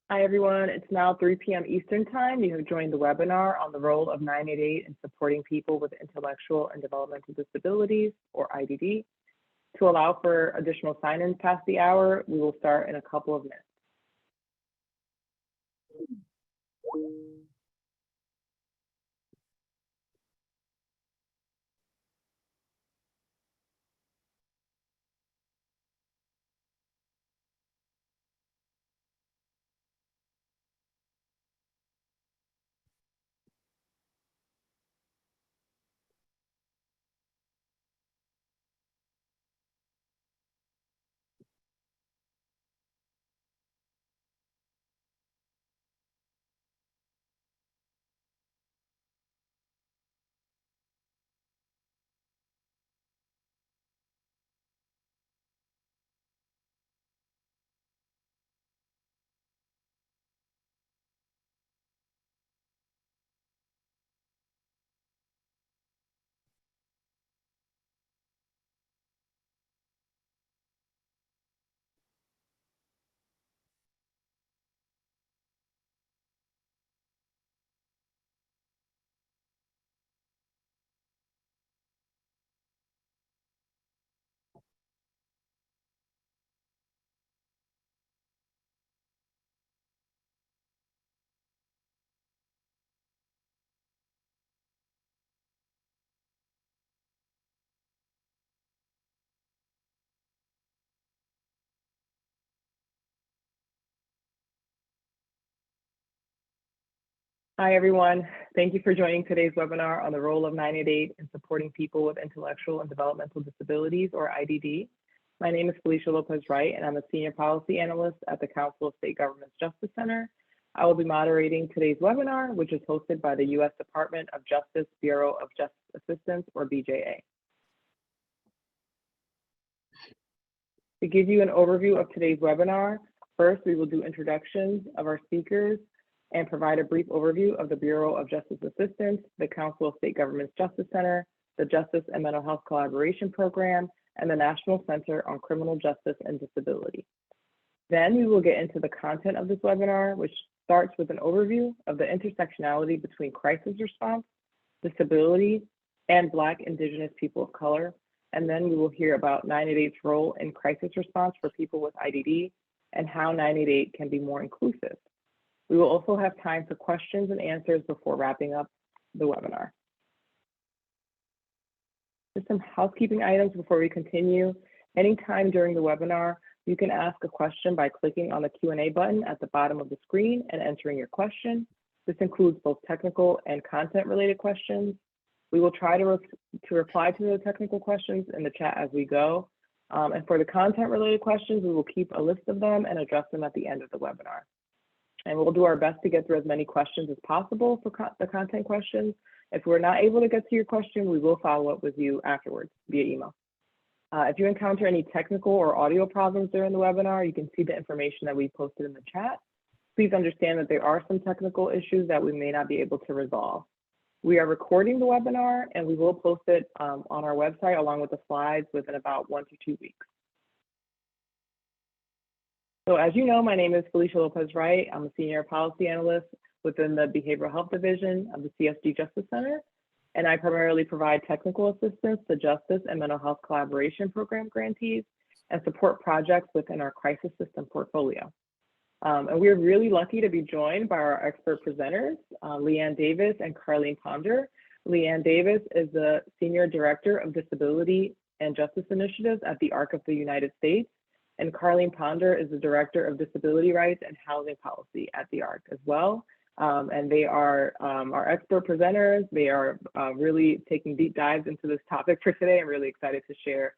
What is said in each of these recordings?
Hi, everyone. It's now 3 p.m. Eastern Time. You have joined the webinar on the role of 988 in supporting people with intellectual and developmental disabilities, or IDD. To allow for additional sign-ins past the hour, we will start in a couple of minutes. Hi, everyone. Thank you for joining today's webinar on the role of 988 in supporting people with intellectual and developmental disabilities, or IDD. My name is Felicia Lopez-Wright, and I'm a Senior Policy Analyst at the Council of State Governments Justice Center. I will be moderating today's webinar, which is hosted by the U.S. Department of Justice Bureau of Justice Assistance, or BJA. To give you an overview of today's webinar, first we will do introductions of our speakers and provide a brief overview of the Bureau of Justice Assistance, the Council of State Governments Justice Center, the Justice and Mental Health Collaboration Program, and the National Center on Criminal Justice and Disability. Then we will get into the content of this webinar, which starts with an overview of the intersectionality between crisis response, disability, and Black, Indigenous people of color. And then we will hear about 988's role in crisis response for people with IDD and how 988 can be more inclusive. We will also have time for questions and answers before wrapping up the webinar. Just some housekeeping items before we continue. Anytime during the webinar, you can ask a question by clicking on the Q&A button at the bottom of the screen and entering your question. This includes both technical and content-related questions. We will try to reply to the technical questions in the chat as we go. And for the content-related questions, we will keep a list of them and address them at the end of the webinar. And we'll do our best to get through as many questions as possible for the content questions. If we're not able to get to your question, we will follow up with you afterwards via email. If you encounter any technical or audio problems during the webinar, you can see the information that we posted in the chat. Please understand that there are some technical issues that we may not be able to resolve. We are recording the webinar and we will post it on our website along with the slides within about 1 to 2 weeks. So as you know, my name is Felicia Lopez-Wright. I'm a Senior Policy Analyst within the Behavioral Health Division of the CSG Justice Center, and I primarily provide technical assistance to Justice and Mental Health Collaboration Program grantees and support projects within our crisis system portfolio. And we're really lucky to be joined by our expert presenters, Leanne Davis and Carleen Ponder. Leanne Davis is the Senior Director of Disability and Justice Initiatives at the ARC of the United States. And Carleen Ponder is the Director of Disability Rights and Housing Policy at the ARC as well. And they are our expert presenters. They are really taking deep dives into this topic for today. I'm really excited to share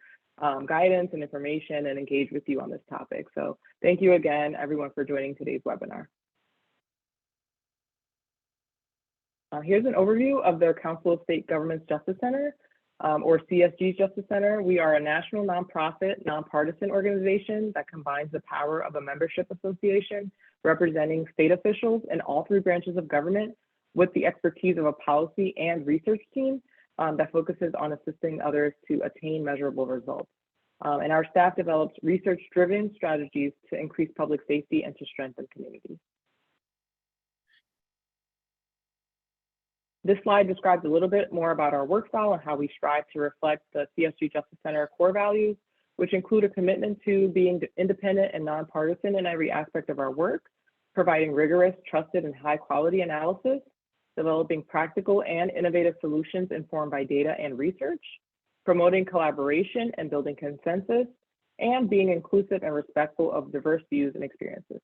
guidance and information and engage with you on this topic. So thank you again, everyone, for joining today's webinar. Here's an overview of the Council of State Governments Justice Center, or CSG Justice Center. We are a national nonprofit, nonpartisan organization that combines the power of a membership association representing state officials in all 3 branches of government with the expertise of a policy and research team that focuses on assisting others to attain measurable results. And our staff develops research-driven strategies to increase public safety and to strengthen communities. This slide describes a little bit more about our work style and how we strive to reflect the CSG Justice Center core values, which include a commitment to being independent and nonpartisan in every aspect of our work, providing rigorous, trusted, and high-quality analysis, developing practical and innovative solutions informed by data and research, promoting collaboration and building consensus, and being inclusive and respectful of diverse views and experiences.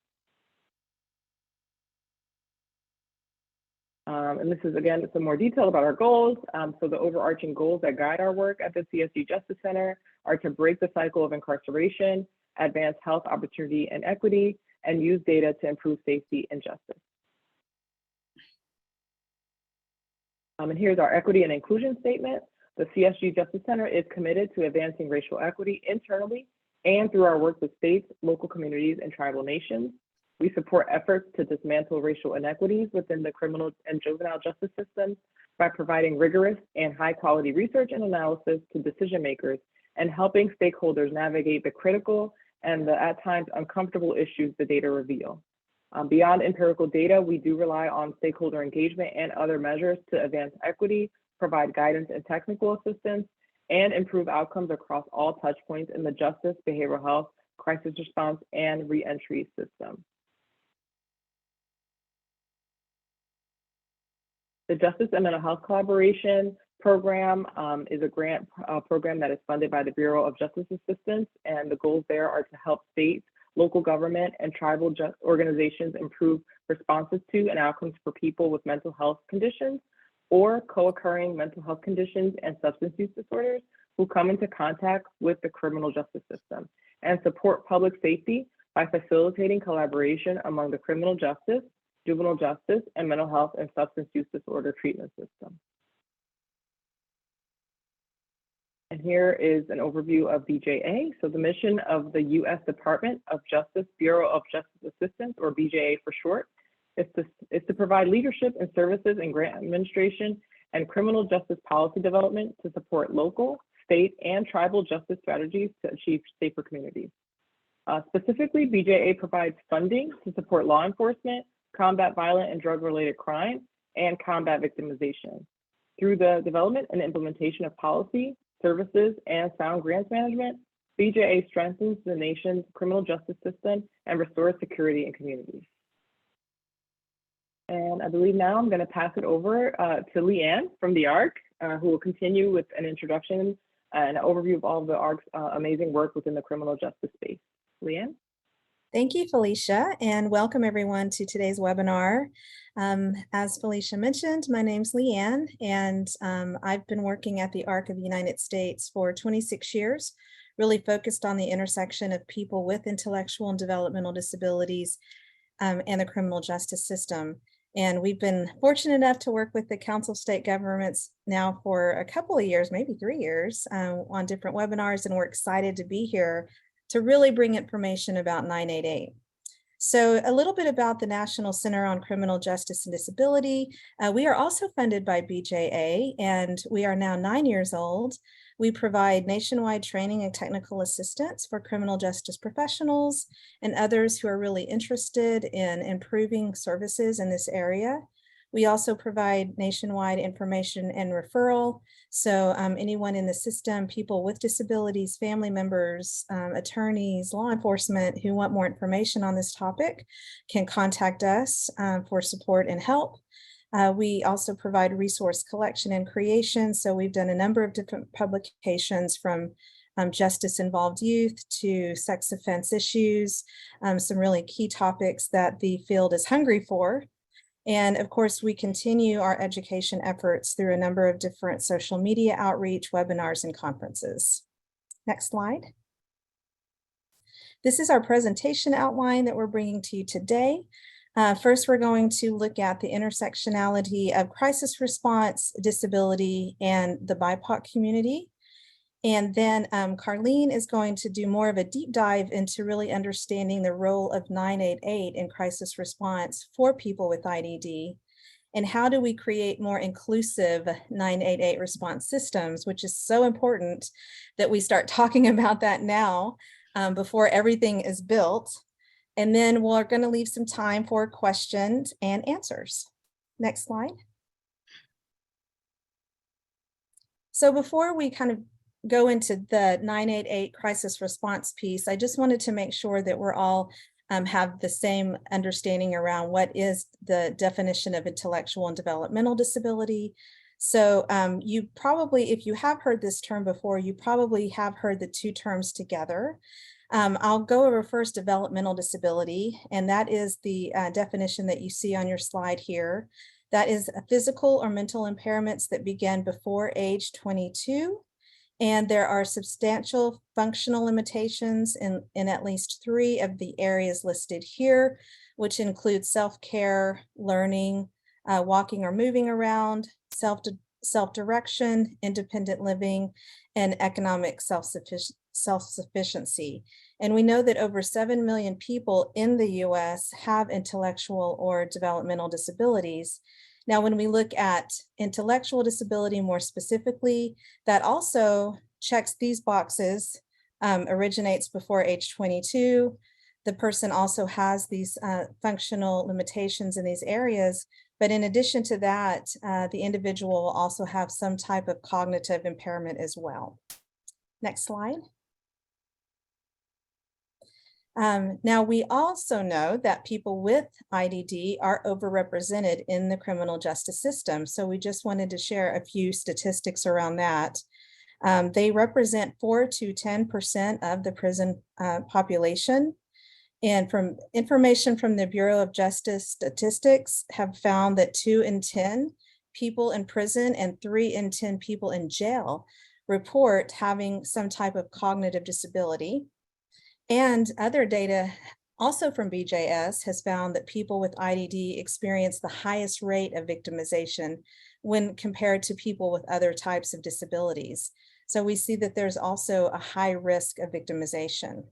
And this is, again, some more detail about our goals. So the overarching goals that guide our work at the CSG Justice Center are to break the cycle of incarceration, advance health, opportunity, and equity, and use data to improve safety and justice. And here's our equity and inclusion statement. The CSG Justice Center is committed to advancing racial equity internally and through our work with states, local communities, and tribal nations. We support efforts to dismantle racial inequities within the criminal and juvenile justice systems by providing rigorous and high-quality research and analysis to decision makers and helping stakeholders navigate the critical and the at times uncomfortable issues the data reveal. Beyond empirical data, we do rely on stakeholder engagement and other measures to advance equity, provide guidance and technical assistance, and improve outcomes across all touch points in the justice, behavioral health, crisis response, and reentry system. The Justice and Mental Health Collaboration Program is a grant program that is funded by the Bureau of Justice Assistance, and the goals there are to help states, local government, and tribal organizations improve responses to and outcomes for people with mental health conditions or co-occurring mental health conditions and substance use disorders who come into contact with the criminal justice system, and support public safety by facilitating collaboration among the criminal justice, juvenile justice, and mental health and substance use disorder treatment system. And here is an overview of BJA. So the mission of the U.S. Department of Justice Bureau of Justice Assistance, or BJA for short, is to provide leadership and services in grant administration and criminal justice policy development to support local, state, and tribal justice strategies to achieve safer communities. Specifically, BJA provides funding to support law enforcement, combat violent and drug-related crime, and combat victimization. Through the development and implementation of policy, services, and sound grants management, BJA strengthens the nation's criminal justice system and restores security in communities. And I believe now I'm going to pass it over to Leanne from the ARC, who will continue with an introduction and an overview of all of the ARC's amazing work within the criminal justice space. Leanne? Thank you, Felicia, and welcome everyone to today's webinar. As Felicia mentioned, my name's Leanne, and I've been working at the ARC of the United States for 26 years, really focused on the intersection of people with intellectual and developmental disabilities and the criminal justice system. And we've been fortunate enough to work with the Council of State Governments now for a couple of years, maybe 3 years, on different webinars, and we're excited to be here to really bring information about 988. So a little bit about the National Center on Criminal Justice and Disability. We are also funded by BJA, and we are now 9 years old. We provide nationwide training and technical assistance for criminal justice professionals and others who are really interested in improving services in this area. We also provide nationwide information and referral. So anyone in the system, people with disabilities, family members, attorneys, law enforcement who want more information on this topic can contact us for support and help. We also provide resource collection and creation. So we've done a number of different publications from justice-involved youth to sex offense issues, some really key topics that the field is hungry for. And of course, we continue our education efforts through a number of different social media outreach, webinars, and conferences. Next slide. This is our presentation outline that we're bringing to you today. First, we're going to look at the intersectionality of crisis response, disability, and the BIPOC community. And then Carlene is going to do more of a deep dive into really understanding the role of 988 in crisis response for people with IDD. And how do we create more inclusive 988 response systems, which is so important that we start talking about that now before everything is built. And then we're going to leave some time for questions and answers. Next slide. So before we kind of go into the 988 crisis response piece, I just wanted to make sure that we're all have the same understanding around what is the definition of intellectual and developmental disability. So you probably, if you have heard this term before, you probably have heard the two terms together. I'll go over first developmental disability, and that is the definition that you see on your slide here. That is a physical or mental impairments that begin before age 22. And there are substantial functional limitations in at least 3 of the areas listed here, which include self-care, learning, walking or moving around, self-direction, independent living, and economic self-sufficiency. And we know that over 7 million people in the US have intellectual or developmental disabilities. Now, when we look at intellectual disability more specifically, that also checks these boxes, originates before age 22. The person also has these functional limitations in these areas. But in addition to that, the individual will also have some type of cognitive impairment as well. Next slide. Now, we also know that people with IDD are overrepresented in the criminal justice system. So we just wanted to share a few statistics around that. They represent 4 to 10% of the prison population. And from information from the Bureau of Justice Statistics have found that 2 in 10 people in prison and 3 in 10 people in jail report having some type of cognitive disability. And other data also from BJS has found that people with IDD experience the highest rate of victimization when compared to people with other types of disabilities. So we see that there's also a high risk of victimization.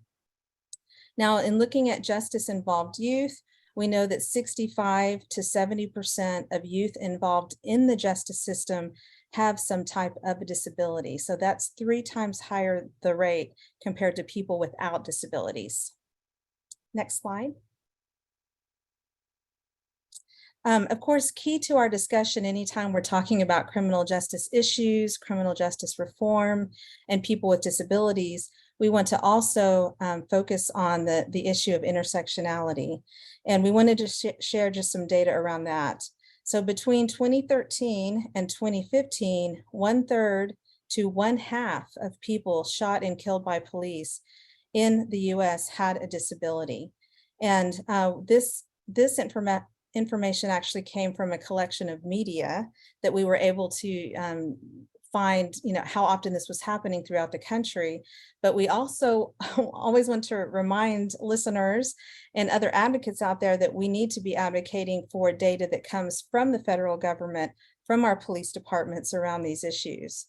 Now, in looking at justice-involved youth, we know that 65 to 70% of youth involved in the justice system have some type of a disability. So that's 3 times higher the rate compared to people without disabilities. Next slide. Of course, key to our discussion anytime we're talking about criminal justice issues, criminal justice reform, and people with disabilities, we want to also focus on the issue of intersectionality. And we wanted to share just some data around that. So between 2013 and 2015, 1/3 to 1/2 of people shot and killed by police in the US had a disability. And this information actually came from a collection of media that we were able to find, how often this was happening throughout the country. But we also always want to remind listeners and other advocates out there that we need to be advocating for data that comes from the federal government, from our police departments around these issues.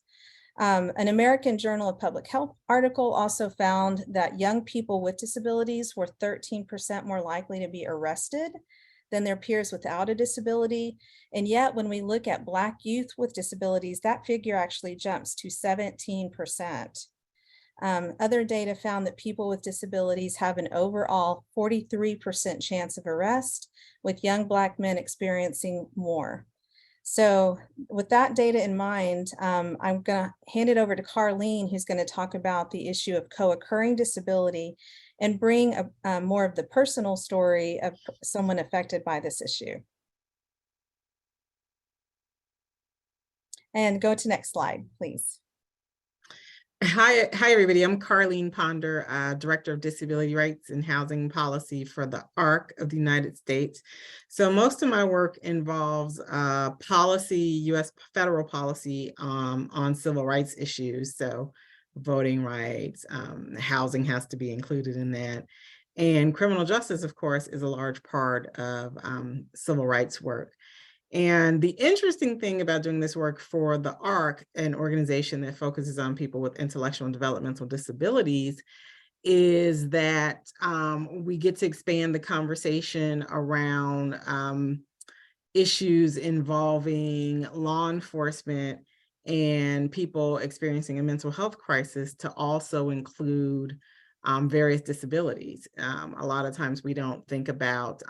An American Journal of Public Health article also found that young people with disabilities were 13% more likely to be arrested than their peers without a disability. And yet, when we look at Black youth with disabilities, that figure actually jumps to 17%. Other data found that people with disabilities have an overall 43% chance of arrest, with young Black men experiencing more. So with that data in mind, I'm going to hand it over to Carlene, who's going to talk about the issue of co-occurring disability and bring more of the personal story of someone affected by this issue. And go to next slide, please. Hi, everybody. I'm Carlene Ponder, Director of Disability Rights and Housing Policy for the ARC of the United States. So most of my work involves policy, U.S. federal policy on civil rights issues. So voting rights, housing has to be included in that. And criminal justice, of course, is a large part of civil rights work. And the interesting thing about doing this work for the ARC, an organization that focuses on people with intellectual and developmental disabilities, is that we get to expand the conversation around issues involving law enforcement and people experiencing a mental health crisis to also include various disabilities. A lot of times we don't think about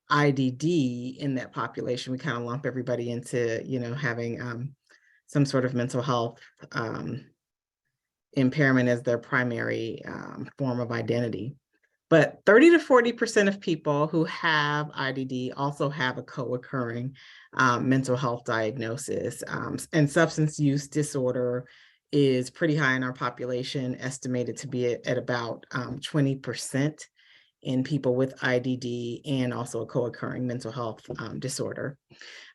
IDD in that population. We kind of lump everybody into, having some sort of mental health impairment as their primary form of identity. But 30 to 40% of people who have IDD also have a co-occurring mental health diagnosis. And substance use disorder is pretty high in our population, estimated to be at about 20% in people with IDD, and also a co-occurring mental health disorder.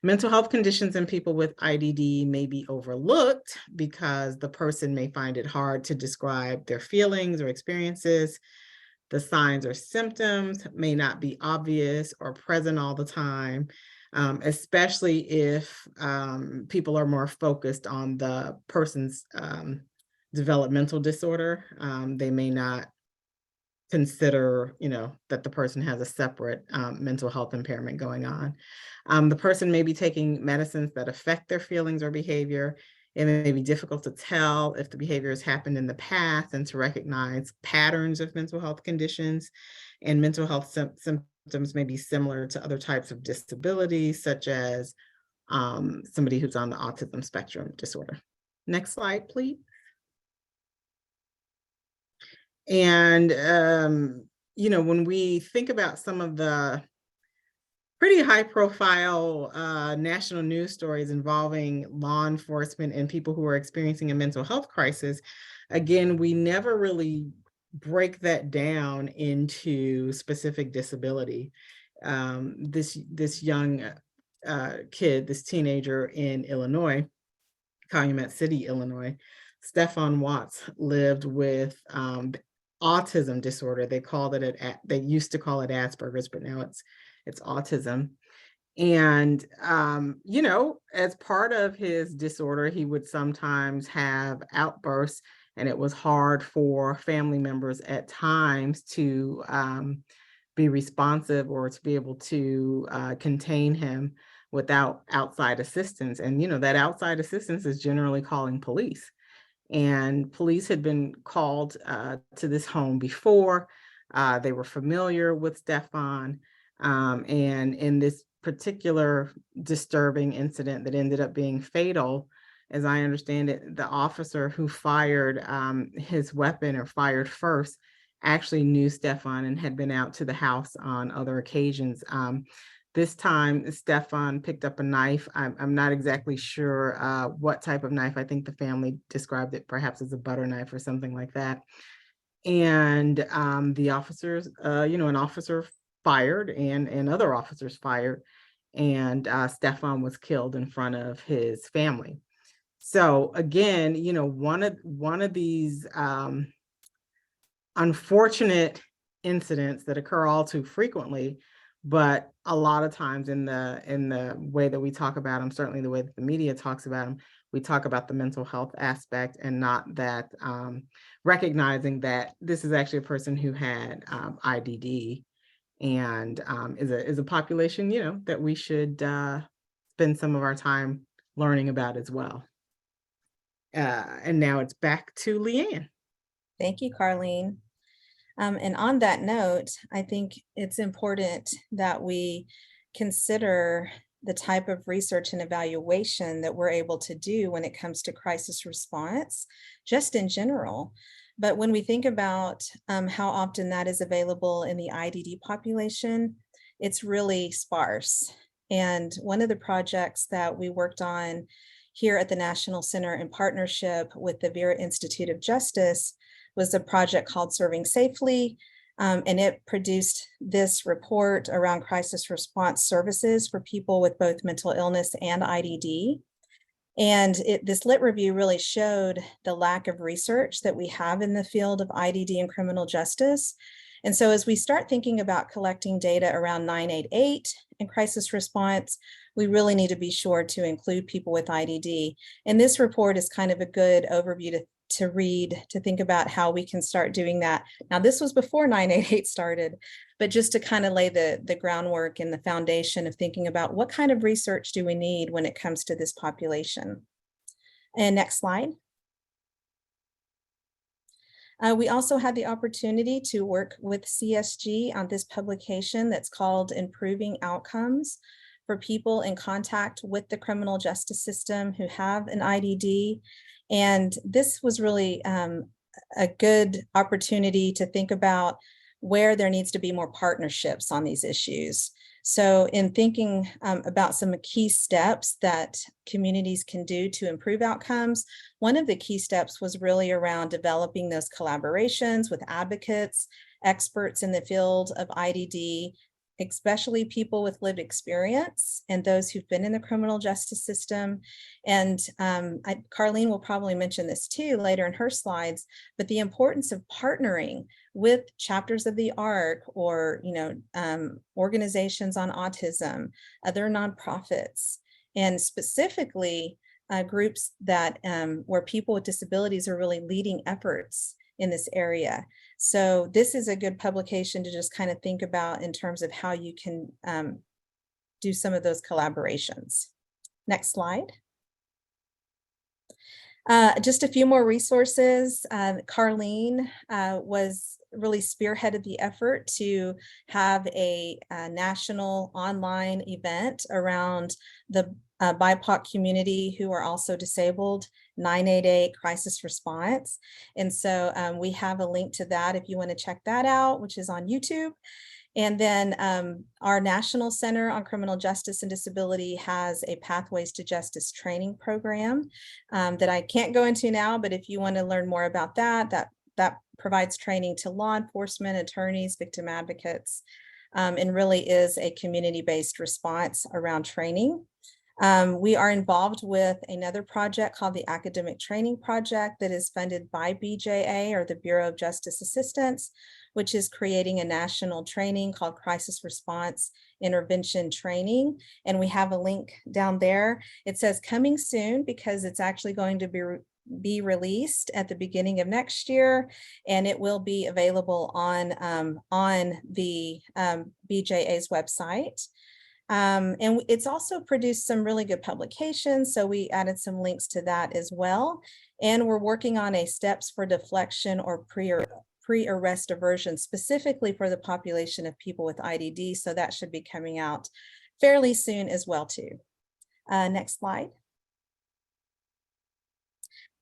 Mental health conditions in people with IDD may be overlooked because the person may find it hard to describe their feelings or experiences. The signs or symptoms may not be obvious or present all the time, especially if people are more focused on the person's developmental disorder. They may not consider, that the person has a separate mental health impairment going on. The person may be taking medicines that affect their feelings or behavior. It may be difficult to tell if the behavior has happened in the past and to recognize patterns of mental health conditions. And mental health symptoms may be similar to other types of disabilities, such as somebody who's on the autism spectrum disorder. Next slide, please. And, when we think about some of the pretty high profile national news stories involving law enforcement and people who are experiencing a mental health crisis, again, we never really break that down into specific disability. This young kid, this teenager in Illinois, Calumet City, Illinois, Stefan Watts, lived with autism disorder. They used to call it Asperger's, but now it's autism. And, as part of his disorder, he would sometimes have outbursts, and it was hard for family members at times to be responsive or to be able to contain him without outside assistance. And, that outside assistance is generally calling police. And police had been called to this home before. They were familiar with Stefan. And in this particular disturbing incident that ended up being fatal, as I understand it, the officer who fired his weapon, or fired first, actually knew Stefan and had been out to the house on other occasions. This time, Stefan picked up a knife. I'm not exactly sure what type of knife. I think the family described it perhaps as a butter knife or something like that. And the officers, an officer fired, and other officers fired, and Stefan was killed in front of his family. So again, one of these unfortunate incidents that occur all too frequently, but a lot of times in the way that we talk about them, certainly the way that the media talks about them, we talk about the mental health aspect, and not that recognizing that this is actually a person who had IDD, and is a population, that we should spend some of our time learning about as well. And now it's back to Leanne. Thank you, Carlene. And on that note, I think it's important that we consider the type of research and evaluation that we're able to do when it comes to crisis response, just in general. But when we think about how often that is available in the IDD population, it's really sparse. And one of the projects that we worked on here at the National Center in partnership with the Vera Institute of Justice was a project called Serving Safely, and it produced this report around crisis response services for people with both mental illness and IDD. And this lit review really showed the lack of research that we have in the field of IDD and criminal justice. And so as we start thinking about collecting data around 988 and crisis response, we really need to be sure to include people with IDD. And this report is kind of a good overview to read, to think about how we can start doing that. Now, this was before 988 started, but just to kind of lay the groundwork and the foundation of thinking about what kind of research do we need when it comes to this population. And next slide. We also had the opportunity to work with CSG on this publication that's called Improving Outcomes for people in contact with the criminal justice system who have an IDD. And this was really a good opportunity to think about where there needs to be more partnerships on these issues. So in thinking about some key steps that communities can do to improve outcomes, one of the key steps was really around developing those collaborations with advocates, experts in the field of IDD, especially people with lived experience and those who've been in the criminal justice system. And Carlene will probably mention this too later in her slides, but the importance of partnering with chapters of the ARC or organizations on autism, other nonprofits, and specifically groups that where people with disabilities are really leading efforts in this area. So this is a good publication to just kind of think about in terms of how you can do some of those collaborations. Next slide. Just a few more resources. Carlene was really spearheaded the effort to have a national online event around the BIPOC community who are also disabled, 988 crisis response. And so we have a link to that if you want to check that out, which is on YouTube. And then our National Center on Criminal Justice and Disability has a Pathways to Justice training program that I can't go into now, but if you want to learn more about that provides training to law enforcement, attorneys, victim advocates, and really is a community-based response around training. We are involved with another project called the Academic Training Project that is funded by BJA, or the Bureau of Justice Assistance, which is creating a national training called Crisis Response Intervention Training. And we have a link down there. It says coming soon because it's actually going to be released at the beginning of next year, and it will be available on the BJA's website. And it's also produced some really good publications, so we added some links to that as well. And we're working on a steps for deflection or pre-arrest diversion, specifically for the population of people with IDD, so that should be coming out fairly soon as well too. Next slide.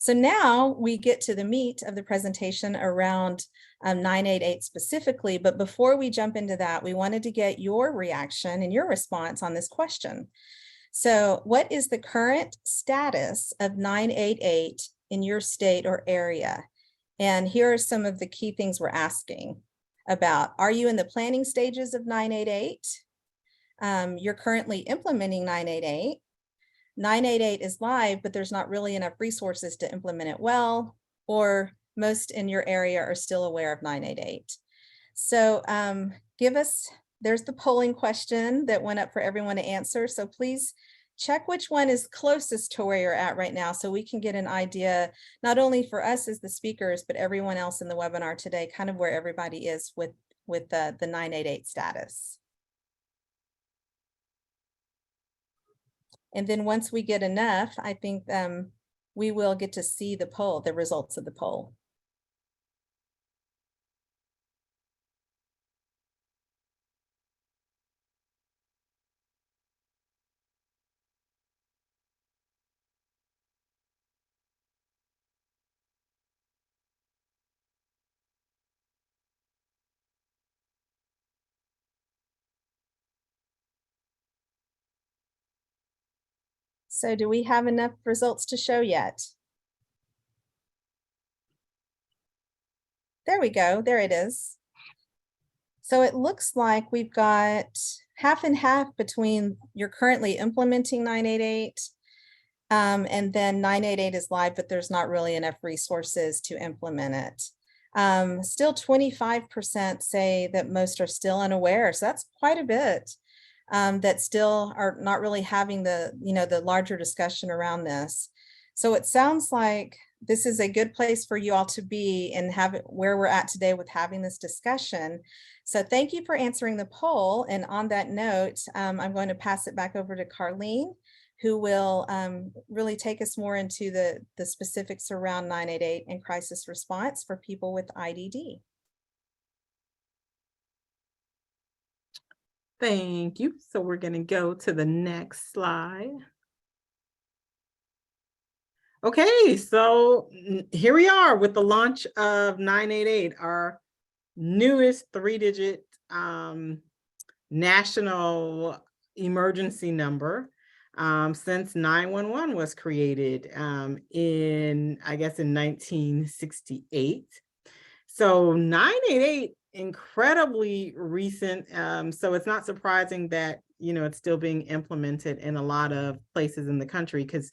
So now we get to the meat of the presentation around 988 specifically, but before we jump into that, we wanted to get your reaction and your response on this question. So what is the current status of 988 in your state or area? And here are some of the key things we're asking about. Are you in the planning stages of 988? You're currently implementing 988. 988 is live, but there's not really enough resources to implement it well, or most in your area are still aware of 988. So there's the polling question that went up for everyone to answer. So please check which one is closest to where you're at right now so we can get an idea, not only for us as the speakers, but everyone else in the webinar today, kind of where everybody is with the 988 status. And then once we get enough, I think we will get to see the results of the poll. So do we have enough results to show yet? There we go, there it is. So it looks like we've got half and half between you're currently implementing 988 and then 988 is live, but there's not really enough resources to implement it. Still 25% say that most are still unaware. So that's quite a bit. That still are not really having the larger discussion around this. So it sounds like this is a good place for you all to be and have it where we're at today with having this discussion. So thank you for answering the poll. And on that note, I'm going to pass it back over to Carlene, who will really take us more into the specifics around 988 and crisis response for people with IDD. Thank you. So we're going to go to the next slide. Okay, so here we are with the launch of 988, our newest three-digit national emergency number since 911 was created I guess in 1968. So 988, incredibly recent. So it's not surprising that, it's still being implemented in a lot of places in the country, because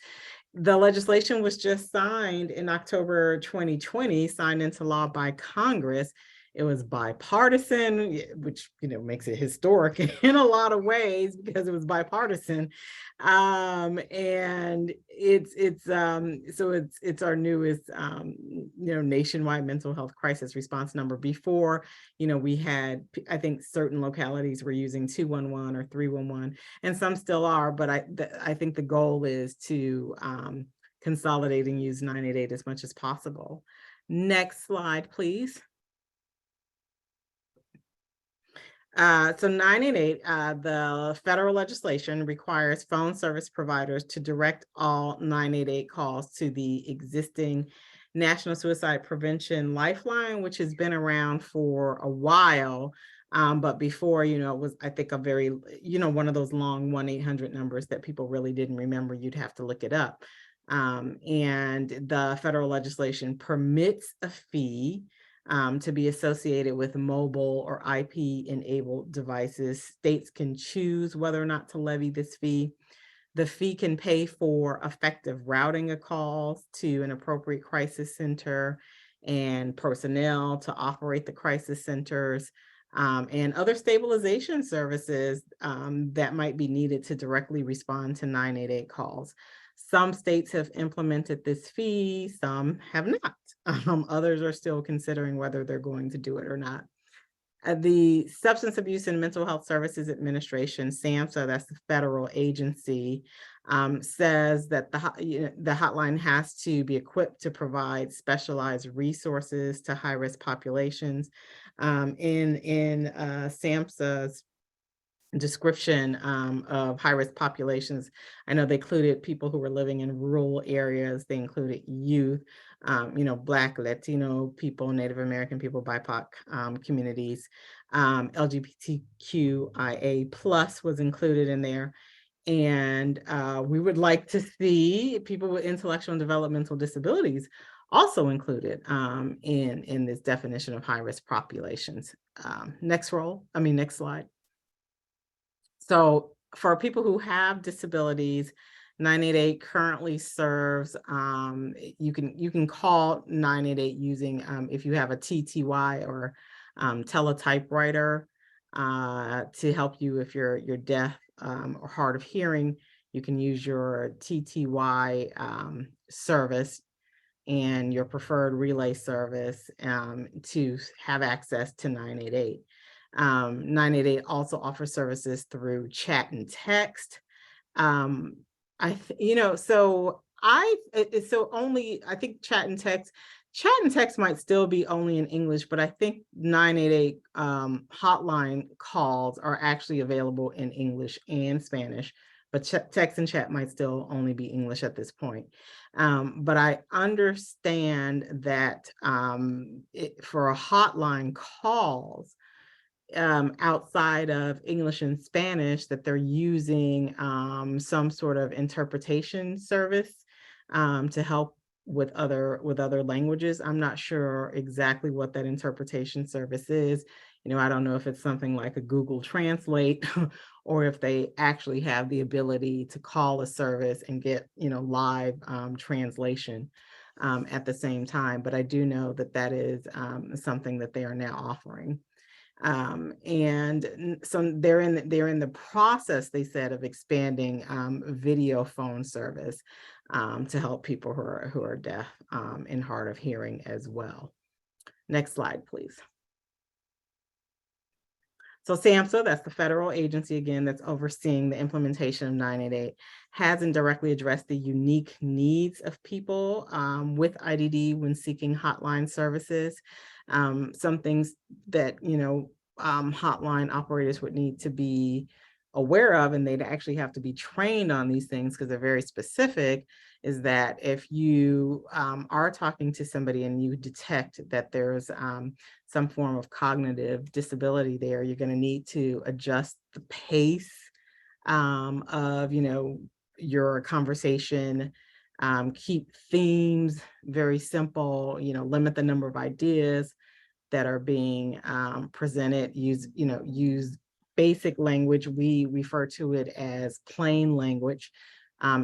the legislation was just signed in October 2020, signed into law by Congress. It was bipartisan, which makes it historic in a lot of ways because it was bipartisan. And it's our newest nationwide mental health crisis response number. Before, we had, I think certain localities were using 211 or 311, and some still are, but I think the goal is to consolidate and use 988 as much as possible. Next slide, please. So 988, the federal legislation requires phone service providers to direct all 988 calls to the existing National Suicide Prevention Lifeline, which has been around for a while. But before, it was, I think, a very, one of those long 1-800 numbers that people really didn't remember. You'd have to look it up. And the federal legislation permits a fee to be associated with mobile or IP-enabled devices. States can choose whether or not to levy this fee. The fee can pay for effective routing of calls to an appropriate crisis center and personnel to operate the crisis centers, and other stabilization services that might be needed to directly respond to 988 calls. Some states have implemented this fee, some have not. Others are still considering whether they're going to do it or not. The Substance Abuse and Mental Health Services Administration, SAMHSA, that's the federal agency, says that the hotline has to be equipped to provide specialized resources to high-risk populations. In SAMHSA's description of high-risk populations, I know they included people who were living in rural areas. They included youth, Black, Latino people, Native American people, BIPOC communities, LGBTQIA plus was included in there. And we would like to see people with intellectual and developmental disabilities also included in this definition of high-risk populations. Next slide. So for people who have disabilities, 988 currently serves, you can call 988 using, if you have a TTY or teletypewriter to help you if you're deaf or hard of hearing. You can use your TTY service and your preferred relay service to have access to 988. 988 also offers services through chat and text. I think chat and text might still be only in English, but I think 988 hotline calls are actually available in English and Spanish, but text and chat might still only be English at this point. But I understand that for a hotline calls, outside of English and Spanish, that they're using some sort of interpretation service to help with other languages. I'm not sure exactly what that interpretation service is. I don't know if it's something like a Google Translate or if they actually have the ability to call a service and get live translation at the same time. But I do know that is something that they are now offering. And so they're in the process, they said, of expanding video phone service to help people who are deaf and hard of hearing as well. Next slide, please. So SAMHSA, that's the federal agency, again, that's overseeing the implementation of 988, hasn't directly addressed the unique needs of people with IDD when seeking hotline services. Some things that, hotline operators would need to be aware of, and they'd actually have to be trained on these things because they're very specific, is that if you are talking to somebody and you detect that there's some form of cognitive disability there, you're going to need to adjust the pace of, your conversation, keep themes very simple, limit the number of ideas that are being presented, use basic language. We refer to it as plain language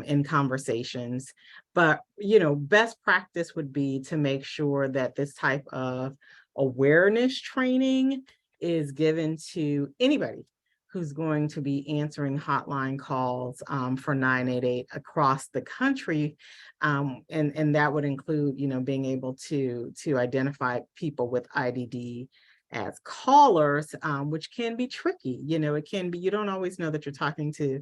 in conversations. But, best practice would be to make sure that this type of awareness training is given to anybody who's going to be answering hotline calls for 988 across the country. And that would include, being able to identify people with IDD as callers, which can be tricky. It can be, you don't always know that you're talking to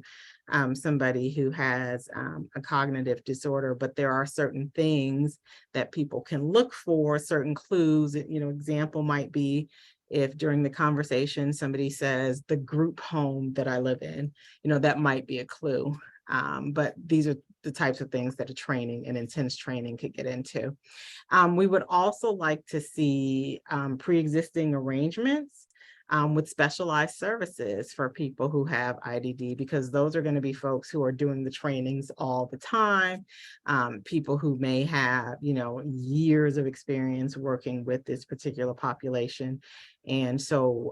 somebody who has a cognitive disorder, but there are certain things that people can look for, certain clues. Example might be if during the conversation somebody says the group home that I live in, that might be a clue. But these are the types of things that a training and intense training could get into. We would also like to see pre-existing arrangements with specialized services for people who have IDD, because those are going to be folks who are doing the trainings all the time, people who may have, years of experience working with this particular population. And so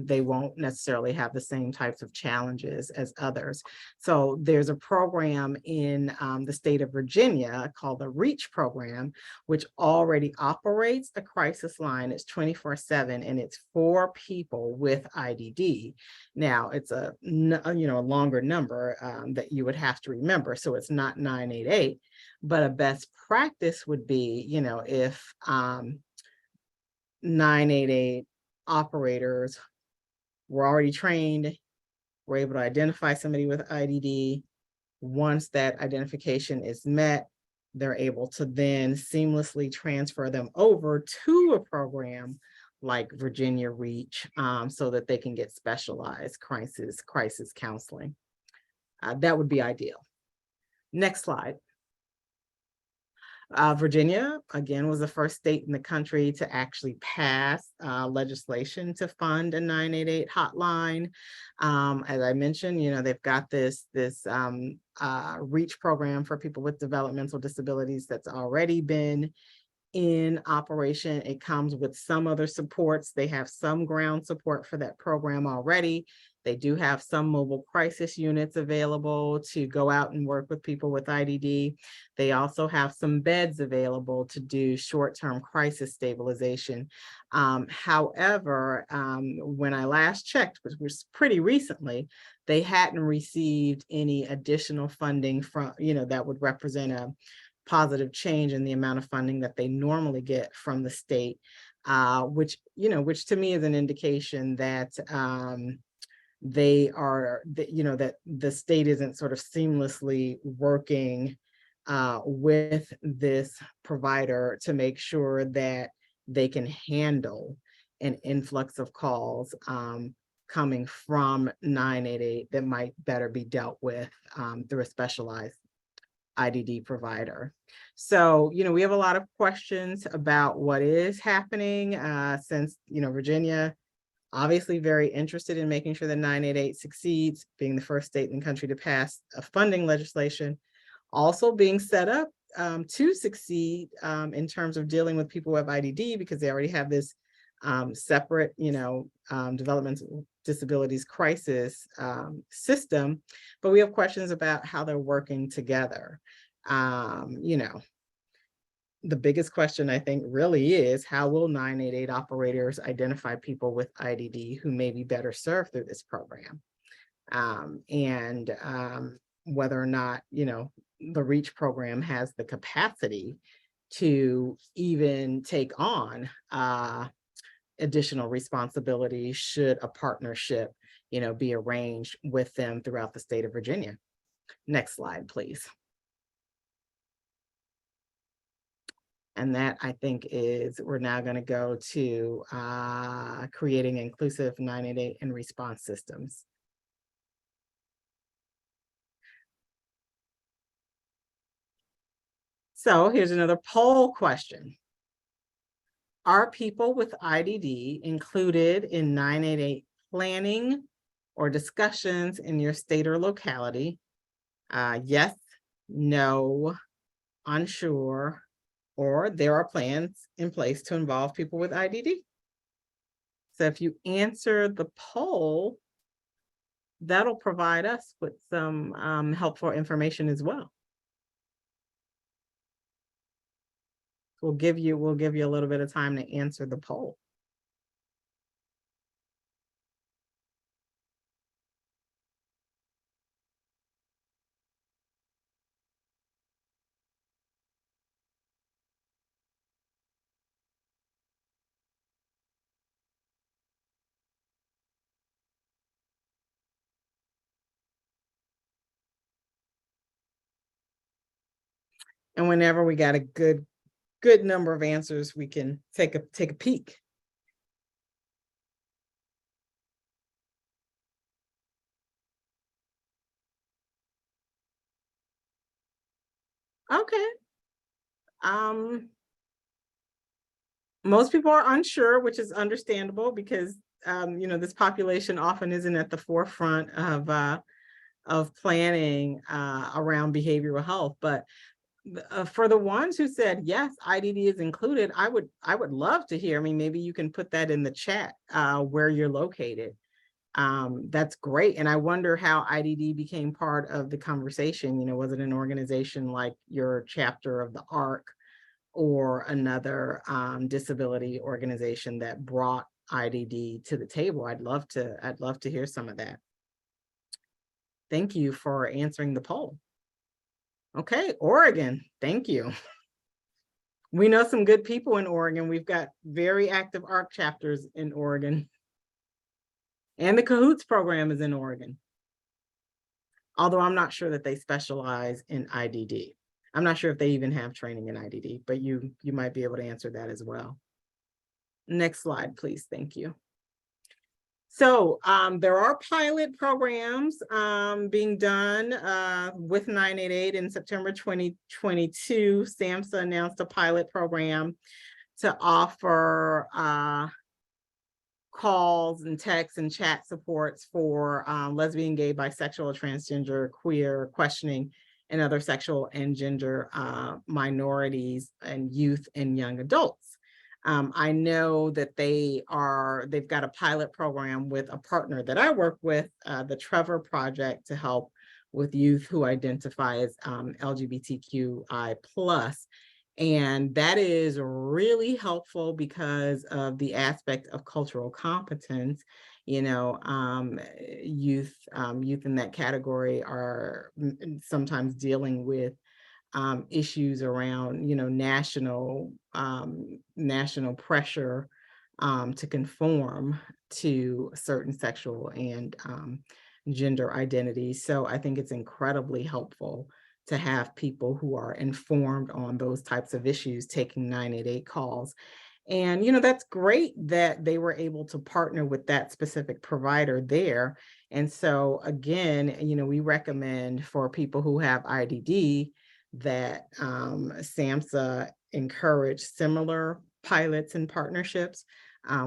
they won't necessarily have the same types of challenges as others. So there's a program in the state of Virginia called the REACH program, which already operates a crisis line. It's 24/7, and it's for people with IDD. Now it's a longer number that you would have to remember. So it's not 988, but a best practice would be, if 988 operators were already trained, were able to identify somebody with IDD. Once that identification is met, they're able to then seamlessly transfer them over to a program like Virginia REACH, so that they can get specialized crisis counseling. That would be ideal. Next slide. Virginia, again, was the first state in the country to actually pass legislation to fund a 988 hotline. As I mentioned, they've got this REACH program for people with developmental disabilities that's already been in operation. It comes with some other supports. They have some ground support for that program already. They do have some mobile crisis units available to go out and work with people with IDD. They also have some beds available to do short-term crisis stabilization. However, when I last checked, which was pretty recently, they hadn't received any additional funding from, that would represent a positive change in the amount of funding that they normally get from the state, which to me is an indication that that the state isn't sort of seamlessly working with this provider to make sure that they can handle an influx of calls coming from 988 that might better be dealt with through a specialized IDD provider. So, we have a lot of questions about what is happening since, Virginia obviously very interested in making sure that 988 succeeds, being the first state in the country to pass a funding legislation, also being set up to succeed in terms of dealing with people who have IDD, because they already have this separate, developmental disabilities crisis system. But we have questions about how they're working together. The biggest question, I think, really is, how will 988 operators identify people with IDD who may be better served through this program? And whether or not, the REACH program has the capacity to even take on additional responsibility should a partnership, be arranged with them throughout the state of Virginia. Next slide, please. And that, I think, is, we're now going to go to creating inclusive 988 and response systems. So here's another poll question. Are people with IDD included in 988 planning or discussions in your state or locality? Yes, no, unsure, or there are plans in place to involve people with IDD. So if you answer the poll, that'll provide us with some helpful information as well. We'll give you a little bit of time to answer the poll. And whenever we got a good number of answers, we can take a peek. Okay. Most people are unsure, which is understandable because this population often isn't at the forefront of planning around behavioral health. But for the ones who said yes, IDD is included, I would love to hear. I mean, maybe you can put that in the chat where you're located. That's great. And I wonder how IDD became part of the conversation. Was it an organization like your chapter of the ARC or another disability organization that brought IDD to the table? I'd love to hear some of that. Thank you for answering the poll. Okay, Oregon, thank you. We know some good people in Oregon. We've got very active ARC chapters in Oregon. And the Cahoots program is in Oregon. Although I'm not sure that they specialize in IDD. I'm not sure if they even have training in IDD, but you might be able to answer that as well. Next slide, please. Thank you. So there are pilot programs being done with 988 in September 2022. SAMHSA announced a pilot program to offer calls and texts and chat supports for lesbian, gay, bisexual, transgender, queer, questioning, and other sexual and gender minorities and youth and young adults. I know that they've got a pilot program with a partner that I work with, the Trevor Project, to help with youth who identify as LGBTQI+. And that is really helpful because of the aspect of cultural competence. Youth in that category are sometimes dealing with issues around, national pressure to conform to certain sexual and gender identities. So I think it's incredibly helpful to have people who are informed on those types of issues taking 988 calls. And, that's great that they were able to partner with that specific provider there. And so again, we recommend for people who have IDD that SAMHSA encourage similar pilots and partnerships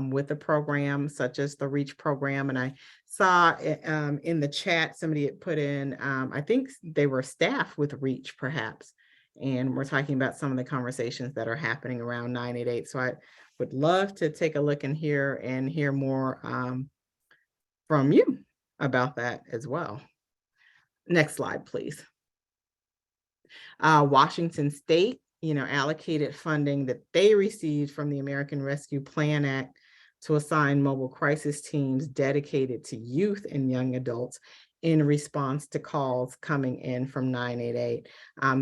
with a program such as the REACH program. And I saw in the chat, somebody had put in, I think they were staff with REACH perhaps. And we're talking about some of the conversations that are happening around 988. So I would love to take a look and hear more from you about that as well. Next slide, please. Washington State, allocated funding that they received from the American Rescue Plan Act to assign mobile crisis teams dedicated to youth and young adults in response to calls coming in from 988.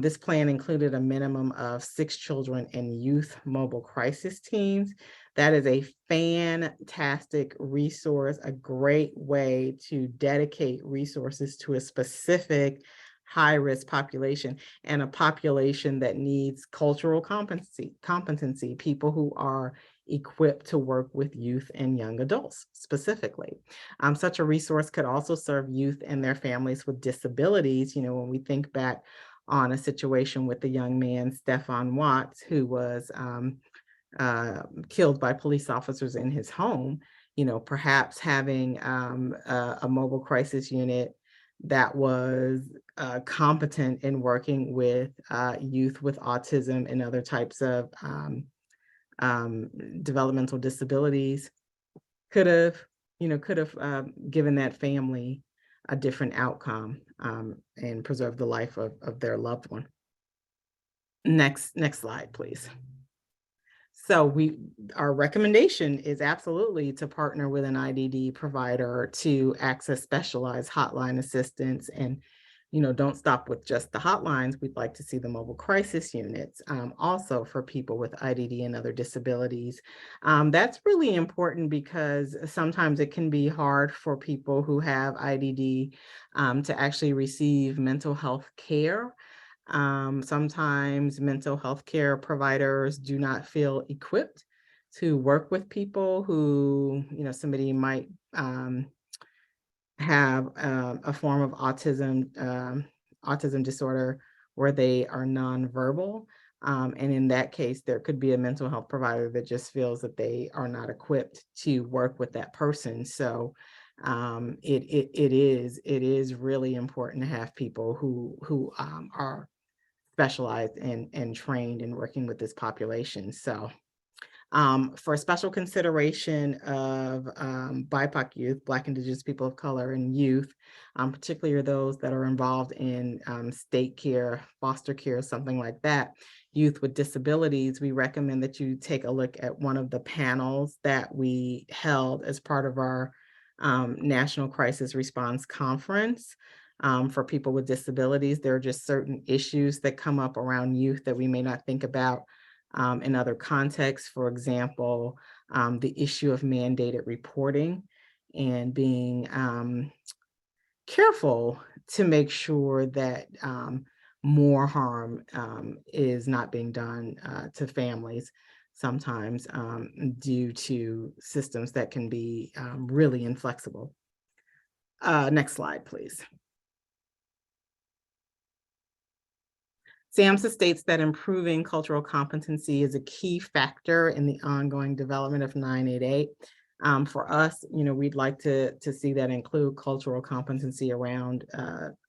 This plan included a minimum of 6 children and youth mobile crisis teams. That is a fantastic resource, a great way to dedicate resources to a specific high-risk population, and a population that needs cultural competency, people who are equipped to work with youth and young adults specifically. Such a resource could also serve youth and their families with disabilities. When we think back on a situation with the young man, Stefan Watts, who was killed by police officers in his home, perhaps having a mobile crisis unit that was competent in working with youth with autism and other types of developmental disabilities could have given that family a different outcome and preserved the life of their loved one. Next slide, please. So our recommendation is absolutely to partner with an IDD provider to access specialized hotline assistance, and don't stop with just the hotlines. We'd like to see the mobile crisis units also for people with IDD and other disabilities. That's really important because sometimes it can be hard for people who have IDD to actually receive mental health care. Sometimes mental health care providers do not feel equipped to work with people who, somebody might have a form of autism disorder where they are nonverbal. And in that case, there could be a mental health provider that just feels that they are not equipped to work with that person. So it is really important to have people who are specialized and trained in working with this population. So for special consideration of BIPOC youth, Black, Indigenous people of color, and youth, particularly those that are involved in state care, foster care, something like that, youth with disabilities, we recommend that you take a look at one of the panels that we held as part of our National Crisis Response Conference. For people with disabilities, there are just certain issues that come up around youth that we may not think about in other contexts. For example, the issue of mandated reporting and being careful to make sure that more harm is not being done to families, sometimes due to systems that can be really inflexible. Next slide, please. SAMHSA states that improving cultural competency is a key factor in the ongoing development of 988. For us, we'd like to see that include cultural competency around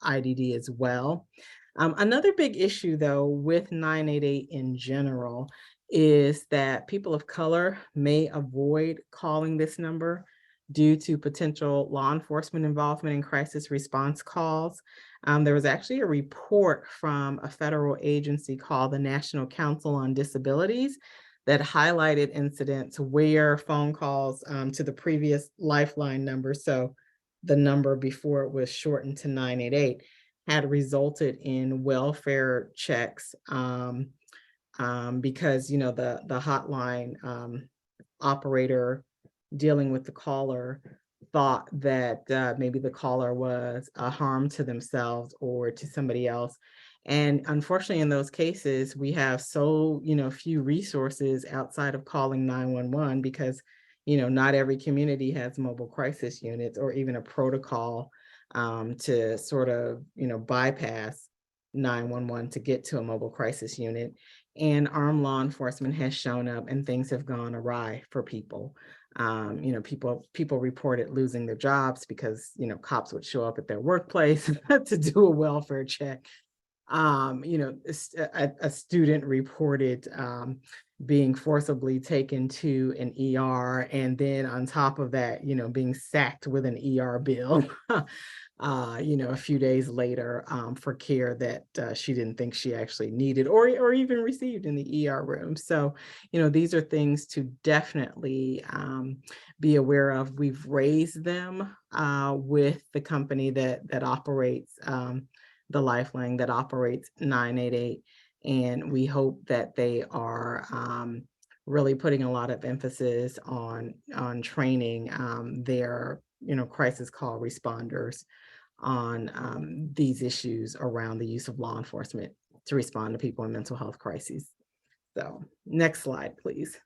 IDD as well. Another big issue, though, with 988 in general is that people of color may avoid calling this number due to potential law enforcement involvement in crisis response calls. There was actually a report from a federal agency called the National Council on Disabilities that highlighted incidents where phone calls to the previous Lifeline number, so the number before it was shortened to 988, had resulted in welfare checks because the hotline operator dealing with the caller thought that maybe the caller was a harm to themselves or to somebody else. And unfortunately, in those cases, we have so few resources outside of calling 911 because not every community has mobile crisis units or even a protocol to sort of bypass 911 to get to a mobile crisis unit. And armed law enforcement has shown up and things have gone awry for people. People reported losing their jobs because cops would show up at their workplace to do a welfare check. A student reported being forcibly taken to an ER, and then on top of that, being sacked with an ER bill. A few days later for care that she didn't think she actually needed or even received in the ER room. So, these are things to definitely be aware of. We've raised them with the company that operates the Lifeline, that operates 988. And we hope that they are really putting a lot of emphasis on training their crisis call responders on these issues around the use of law enforcement to respond to people in mental health crises. So next slide, please.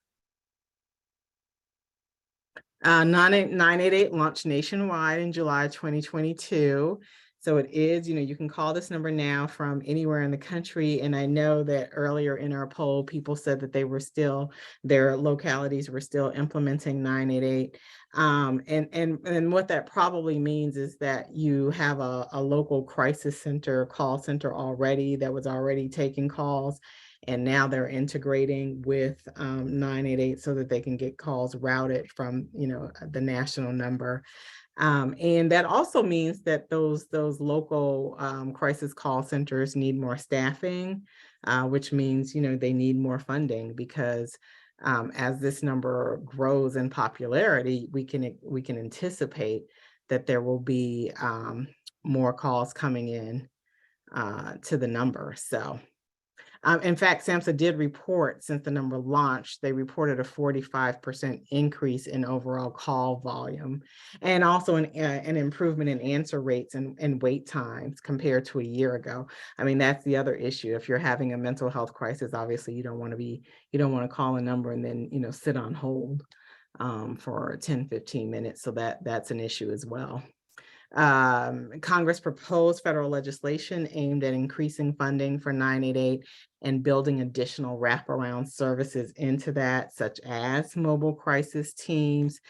988 launched nationwide in July 2022. So it is, you can call this number now from anywhere in the country. And I know that earlier in our poll, people said that their localities were still implementing 988. And what that probably means is that you have a local crisis center, call center already that was already taking calls. And now they're integrating with 988 so that they can get calls routed from, the national number. And that also means that those local crisis call centers need more staffing, which means, they need more funding, because as this number grows in popularity, we can anticipate that there will be more calls coming in to the number. So. In fact, SAMHSA did report, since the number launched, they reported a 45% increase in overall call volume, and also an improvement in answer rates and wait times compared to a year ago. I mean, that's the other issue. If you're having a mental health crisis, obviously you don't want to call a number and then, sit on hold for 10, 15 minutes. So that's an issue as well. Congress proposed federal legislation aimed at increasing funding for 988 and building additional wraparound services into that, such as mobile crisis teams.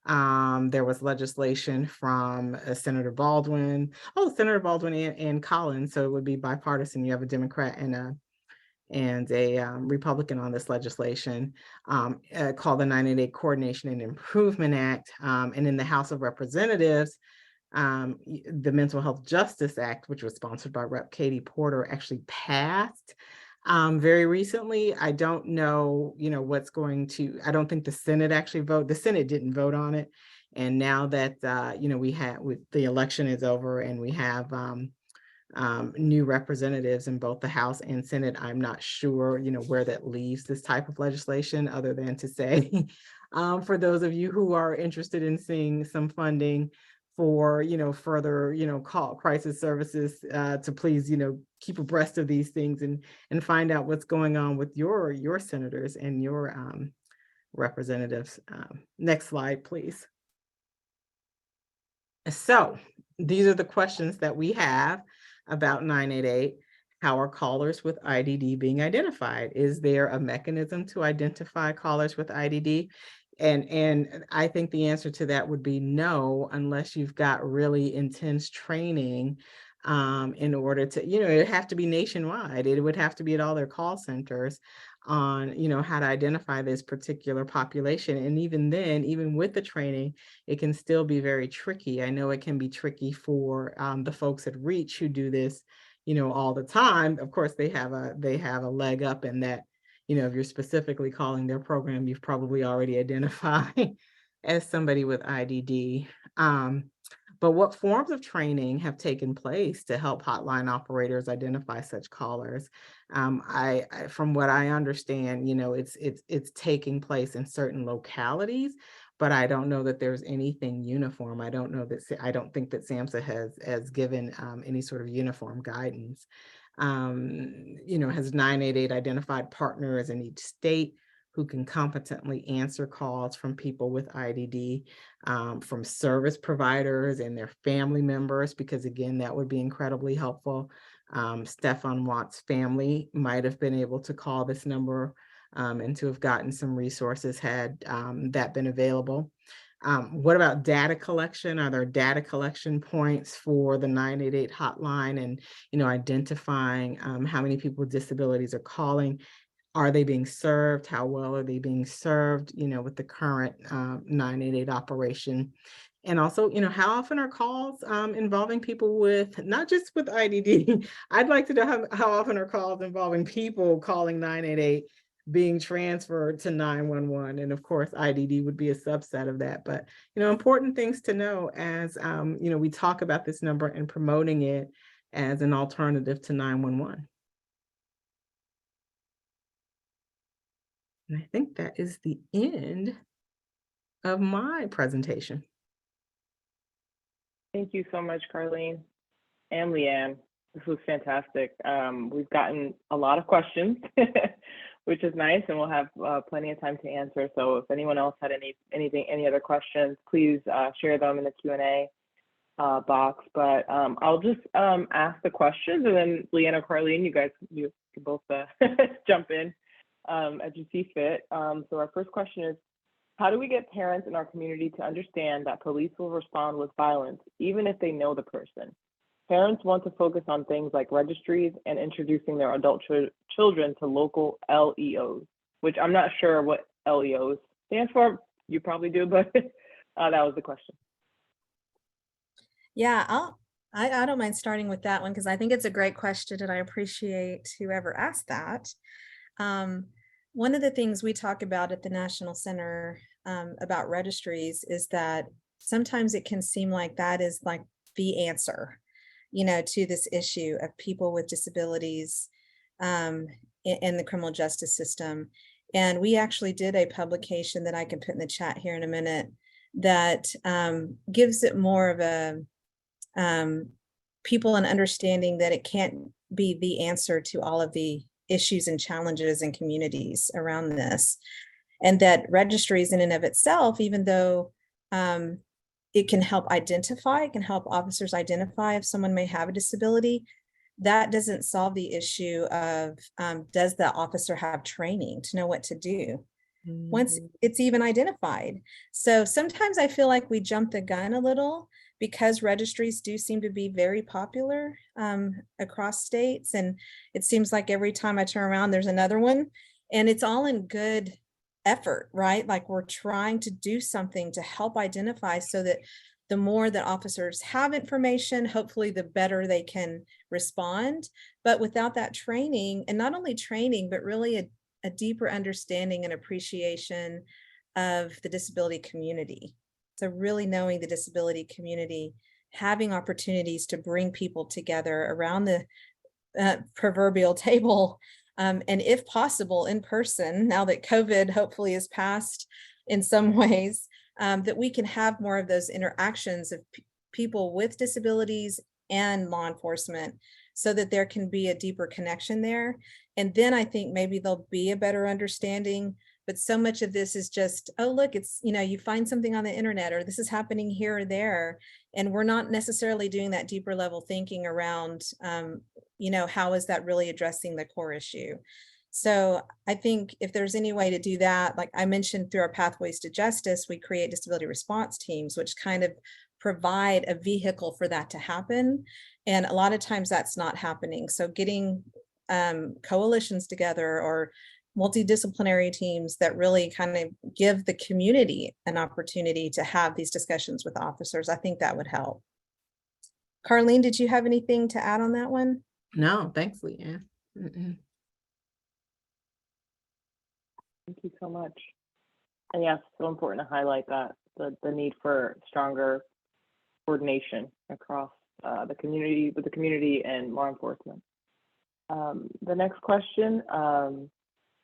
There was legislation from Senator Baldwin and Collins, so it would be bipartisan. You have a Democrat and a Republican on this legislation, called the 988 Coordination and Improvement Act. And in the House of Representatives, the Mental Health Justice Act, which was sponsored by Rep. Katie Porter, actually passed very recently. I don't know, what's going to, I don't think the Senate actually voted. The Senate didn't vote on it. And now that, the election is over and we have new representatives in both the House and Senate, I'm not sure, where that leaves this type of legislation, other than to say, for those of you who are interested in seeing some funding for, further, call crisis services, to please, keep abreast of these things and find out what's going on with your senators and your representatives. Next slide, please. So these are the questions that we have about 988. How are callers with IDD being identified? Is there a mechanism to identify callers with IDD? And I think the answer to that would be no, unless you've got really intense training in order to, it'd have to be nationwide. It would have to be at all their call centers on, how to identify this particular population. And even then, even with the training, it can still be very tricky. I know it can be tricky for the folks at Reach who do this, all the time. Of course, they have a leg up in that, if you're specifically calling their program, you've probably already identified as somebody with IDD. But what forms of training have taken place to help hotline operators identify such callers? From what I understand, it's taking place in certain localities, but I don't know that there's anything uniform. I don't think that SAMHSA has given any sort of uniform guidance. Has 988 identified partners in each state who can competently answer calls from people with IDD, from service providers and their family members, because again, that would be incredibly helpful. Stefan Watt's family might have been able to call this number and to have gotten some resources had that been available. What about data collection? Are there data collection points for the 988 hotline and, identifying how many people with disabilities are calling? Are they being served? How well are they being served, with the current 988 operation? And also, how often are calls involving people with, not just with IDD? I'd like to know how often are calls involving people calling 988 being transferred to 911. And of course, IDD would be a subset of that. But, important things to know as, we talk about this number and promoting it as an alternative to 911. And I think that is the end of my presentation. Thank you so much, Carlene. and Leanne. This was fantastic. We've gotten a lot of questions, which is nice, and we'll have plenty of time to answer. So if anyone else had any other questions, please share them in the Q&A box. But I'll just ask the questions, and then Leanne or Carlene, you can both jump in as you see fit. So our first question is, how do we get parents in our community to understand that police will respond with violence, even if they know the person? Parents want to focus on things like registries and introducing their adult children to local LEOs, which I'm not sure what LEOs stand for. You probably do, but that was the question. Yeah, I don't mind starting with that one because I think it's a great question and I appreciate whoever asked that. One of the things we talk about at the National Center about registries is that sometimes it can seem like that is like the answer, to this issue of people with disabilities in the criminal justice system. And we actually did a publication that I can put in the chat here in a minute that gives it more of a people an understanding that it can't be the answer to all of the issues and challenges in communities around this. And that registries in and of itself, even though it can help officers identify if someone may have a disability, that doesn't solve the issue of does the officer have training to know what to do once it's even identified. So sometimes I feel like we jump the gun a little because registries do seem to be very popular across states. And it seems like every time I turn around, there's another one, and it's all in good effort, right? Like we're trying to do something to help identify so that the more that officers have information, hopefully the better they can respond. But without that training, and not only training, but really a deeper understanding and appreciation of the disability community. So really knowing the disability community, having opportunities to bring people together around the proverbial table, and if possible in person, now that COVID hopefully is past in some ways, that we can have more of those interactions of people with disabilities and law enforcement so that there can be a deeper connection there. And then I think maybe there'll be a better understanding. But so much of this is just, oh, look, it's, you find something on the internet, or this is happening here or there. And we're not necessarily doing that deeper level thinking around, how is that really addressing the core issue? So I think if there's any way to do that, like I mentioned through our Pathways to Justice, we create disability response teams, which kind of provide a vehicle for that to happen. And a lot of times that's not happening. So getting coalitions together or multidisciplinary teams that really kind of give the community an opportunity to have these discussions with officers, I think that would help. Carlene, did you have anything to add on that one? No, thanks, Leanne. Thank you so much. And yes, so important to highlight that the need for stronger coordination across the community, with the community and law enforcement. The next question,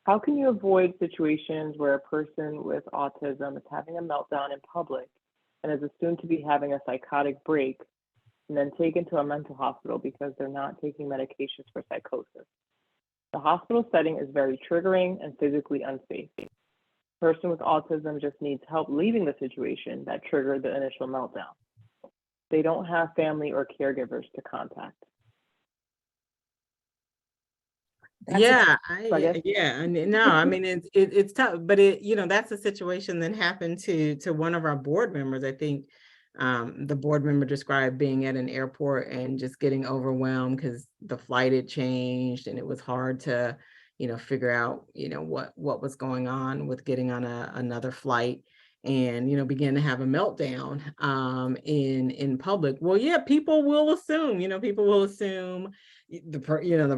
how can you avoid situations where a person with autism is having a meltdown in public and is assumed to be having a psychotic break and then taken to a mental hospital because they're not taking medications for psychosis? The hospital setting is very triggering and physically unsafe. The person with autism just needs help leaving the situation that triggered the initial meltdown. They don't have family or caregivers to contact. Yeah, I mean, it's tough, but that's a situation that happened to one of our board members. I think the board member described being at an airport and just getting overwhelmed because the flight had changed and it was hard to, figure out, what was going on with getting on another flight, and, began to have a meltdown in public. Well, yeah, people will assume the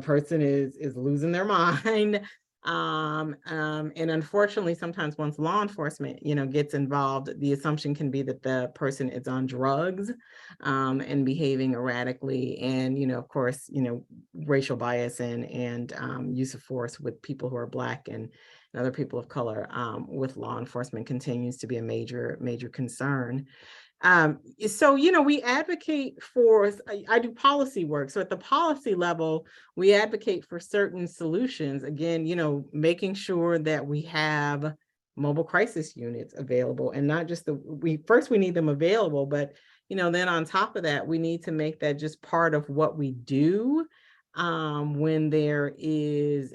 person is losing their mind. And unfortunately, sometimes once law enforcement, gets involved, the assumption can be that the person is on drugs and behaving erratically. And, of course, racial bias and use of force with people who are Black and other people of color with law enforcement continues to be a major concern. So, we advocate for, I do policy work. So at the policy level, we advocate for certain solutions. Again, making sure that we have mobile crisis units available, and not just we need them available, but, then on top of that, we need to make that just part of what we do when there's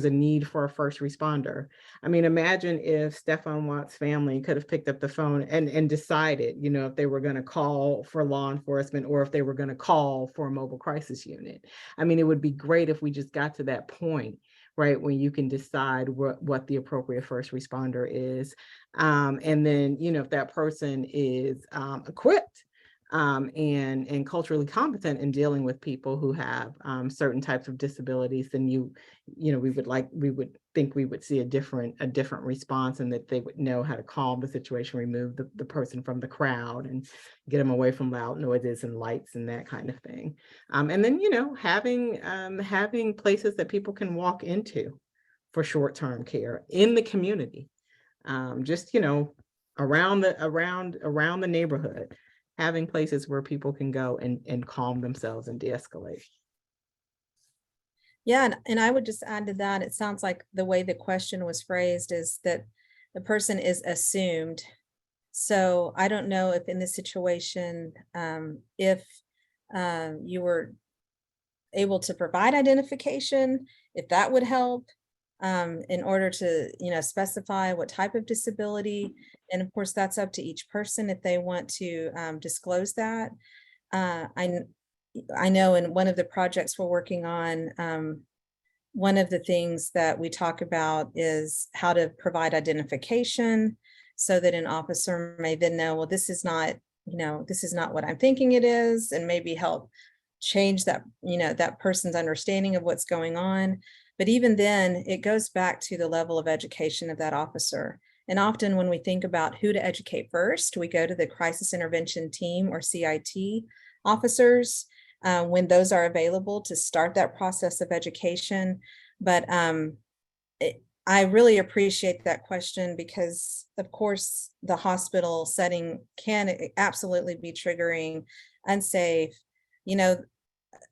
a need for a first responder. I mean, imagine if Stefan Watt's family could have picked up the phone and decided, if they were going to call for law enforcement or if they were going to call for a mobile crisis unit. I mean, it would be great if we just got to that point, right, when you can decide what the appropriate first responder is. And then, if that person is equipped and culturally competent in dealing with people who have certain types of disabilities, then we would think we would see a different response, and that they would know how to calm the situation, remove the person from the crowd, and get them away from loud noises and lights and that kind of thing. And then having places that people can walk into for short-term care in the community, just around the neighborhood, having places where people can go and calm themselves and de-escalate. Yeah, and I would just add to that, it sounds like the way the question was phrased is that the person is assumed. So I don't know if in this situation, if you were able to provide identification, if that would help in order to, specify what type of disability. And of course, that's up to each person if they want to disclose that. I know in one of the projects we're working on, one of the things that we talk about is how to provide identification so that an officer may then know, well, this is not what I'm thinking it is, and maybe help change that, that person's understanding of what's going on. But even then, it goes back to the level of education of that officer. And often when we think about who to educate first, we go to the crisis intervention team or CIT officers when those are available to start that process of education. But I really appreciate that question because, of course, the hospital setting can absolutely be triggering, unsafe.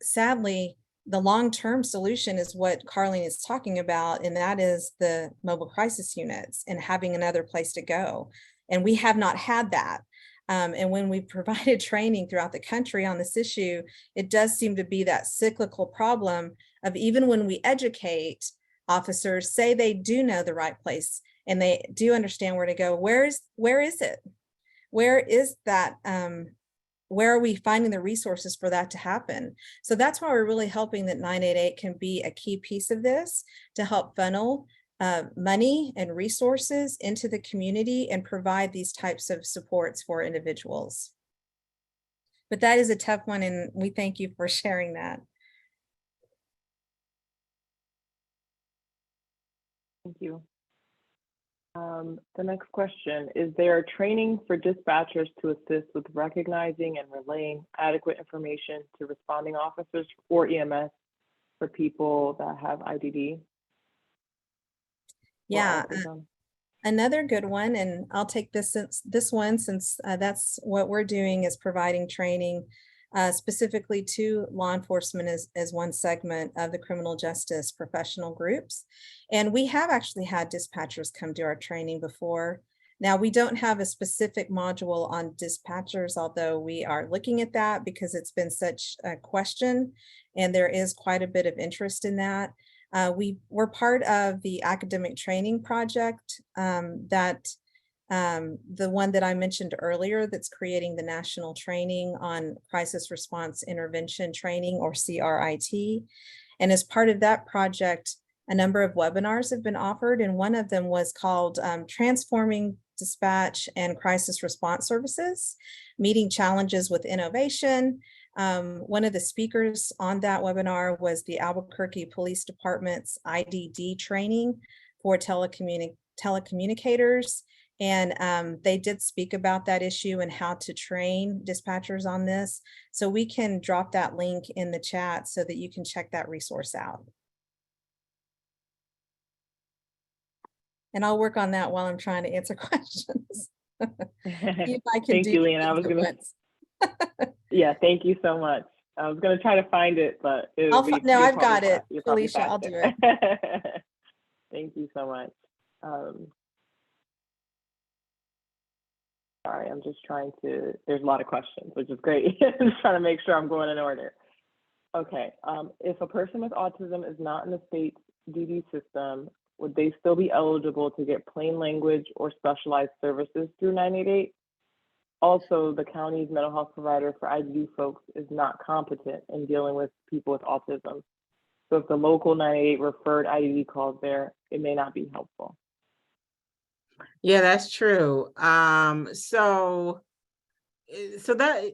Sadly, the long-term solution is what Carlene is talking about, and that is the mobile crisis units and having another place to go. And we have not had that. And when we provided training throughout the country on this issue, it does seem to be that cyclical problem of, even when we educate officers, say they do know the right place and they do understand where to go, where is it? Where is that? Where are we finding the resources for that to happen? So that's why we're really hoping that 988 can be a key piece of this to help funnel money and resources into the community and provide these types of supports for individuals. But that is a tough one, and we thank you for sharing that. Thank you. The next question, is there training for dispatchers to assist with recognizing and relaying adequate information to responding officers or EMS for people that have IDD? Yeah, another good one, and I'll take this one since that's what we're doing, is providing training specifically to law enforcement as one segment of the criminal justice professional groups. And we have actually had dispatchers come to our training before. Now, we don't have a specific module on dispatchers, although we are looking at that because it's been such a question and there is quite a bit of interest in that. We're part of the academic training project the one that I mentioned earlier, that's creating the national training on crisis response intervention training, or CRIT. And as part of that project, a number of webinars have been offered. And one of them was called Transforming Dispatch and Crisis Response Services, Meeting Challenges with Innovation. One of the speakers on that webinar was the Albuquerque Police Department's IDD training for telecommunicators. And they did speak about that issue and how to train dispatchers on this. So we can drop that link in the chat so that you can check that resource out. And I'll work on that while I'm trying to answer questions. See if I can Thank do you, two Leanne. things at once. Yeah, thank you so much. I was gonna try to find it, but No, you're I've probably got it, you're probably Felicia. I'll faster. do it. Thank you so much. Sorry, I'm just trying to, there's a lot of questions, which is great. I'm just trying to make sure I'm going in order. Okay, if a person with autism is not in the state's DD system, would they still be eligible to get plain language or specialized services through 988? Also, the county's mental health provider for IDD folks is not competent in dealing with people with autism. So if the local 988 referred IDD calls there, it may not be helpful. Yeah, that's true. So that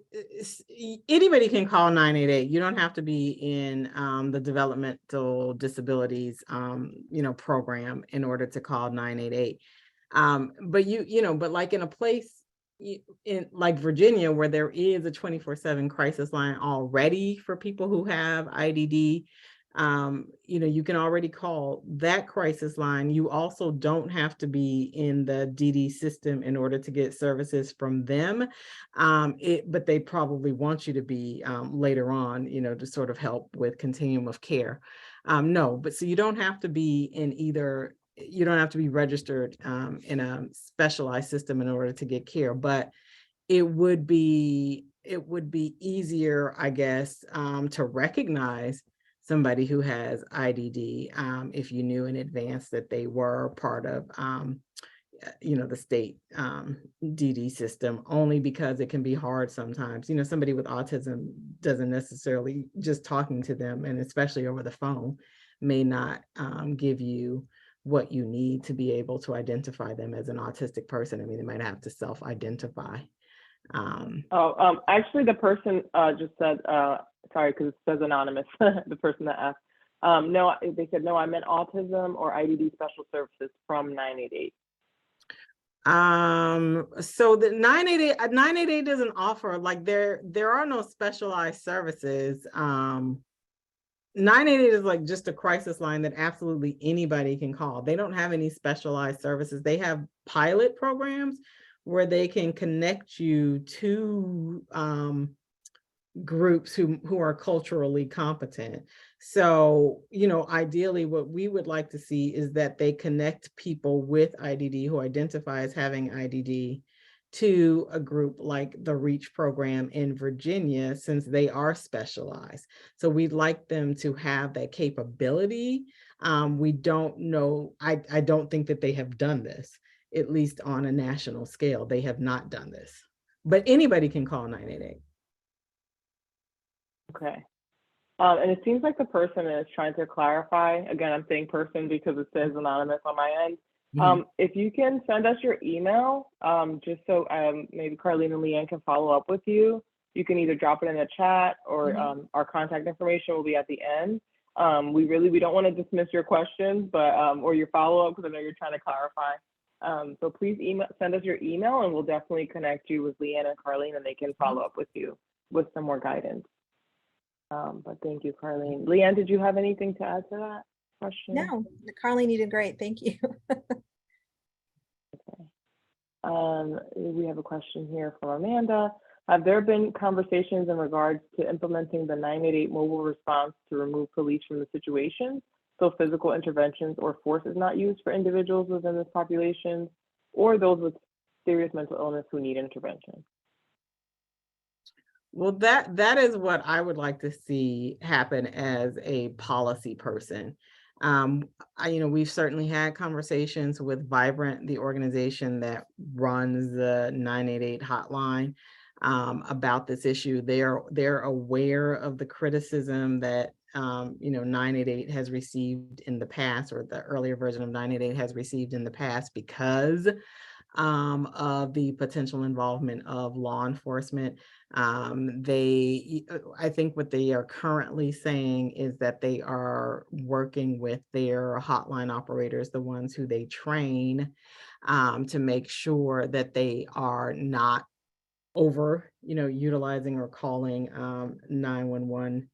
anybody can call 988. You don't have to be in the developmental disabilities program in order to call 988. But like in a place in like Virginia, where there is a 24/7 crisis line already for people who have IDD, you can already call that crisis line. You also don't have to be in the DD system in order to get services from them. But they probably want you to be later on, to sort of help with continuum of care. No, but so you don't have to be in either. You don't have to be registered in a specialized system in order to get care, but it would be easier, I guess, to recognize somebody who has IDD if you knew in advance that they were part of the state DD system, only because it can be hard sometimes. Somebody with autism doesn't necessarily, just talking to them, and especially over the phone, may not give you what you need to be able to identify them as an autistic person. I mean, they might have to self-identify. Actually, the person just said, sorry, because it says anonymous, the person that asked. No, they said, no, I meant autism or IDD special services from 988. So the 988 doesn't offer, like, there are no specialized services. 988 is like just a crisis line that absolutely anybody can call. They don't have any specialized services. They have pilot programs where they can connect you to groups who are culturally competent. So, ideally what we would like to see is that they connect people with IDD who identify as having IDD to a group like the REACH program in Virginia, since they are specialized. So we'd like them to have that capability. We don't know, I don't think that they have done this, at least on a national scale. They have not done this, but anybody can call 988. Okay. And it seems like the person is trying to clarify. Again, I'm saying person because it says anonymous on my end. If you can send us your email, just so maybe Carlene and Leanne can follow up with you. You can either drop it in the chat, or our contact information will be at the end. We don't want to dismiss your questions, but or your follow-up, because I know you're trying to clarify. So please send us your email, and we'll definitely connect you with Leanne and Carlene, and they can follow up with you with some more guidance. But thank you, Carlene. Leanne, did you have anything to add to that question? No, Carlene, you did great. Thank you. Okay. We have a question here from Amanda. Have there been conversations in regards to implementing the 988 mobile response to remove police from the situation, so physical interventions or force is not used for individuals within this population or those with serious mental illness who need intervention? Well, that is what I would like to see happen as a policy person. We've certainly had conversations with Vibrant, the organization that runs the 988 hotline, about this issue. They're aware of the criticism that 988 has received in the past, or the earlier version of 988 has received in the past, because of the potential involvement of law enforcement. I think what they are currently saying is that they are working with their hotline operators, the ones who they train, to make sure that they are not over, utilizing or calling 911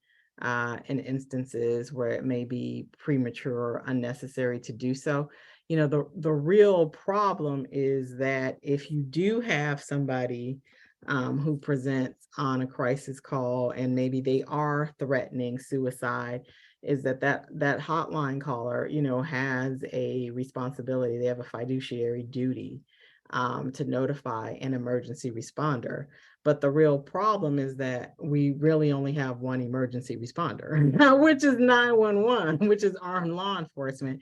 in instances where it may be premature or unnecessary to do so. the real problem is that if you do have somebody who presents on a crisis call and maybe they are threatening suicide, is that hotline caller, has a responsibility. They have a fiduciary duty to notify an emergency responder. But the real problem is that we really only have one emergency responder, which is 911, which is armed law enforcement.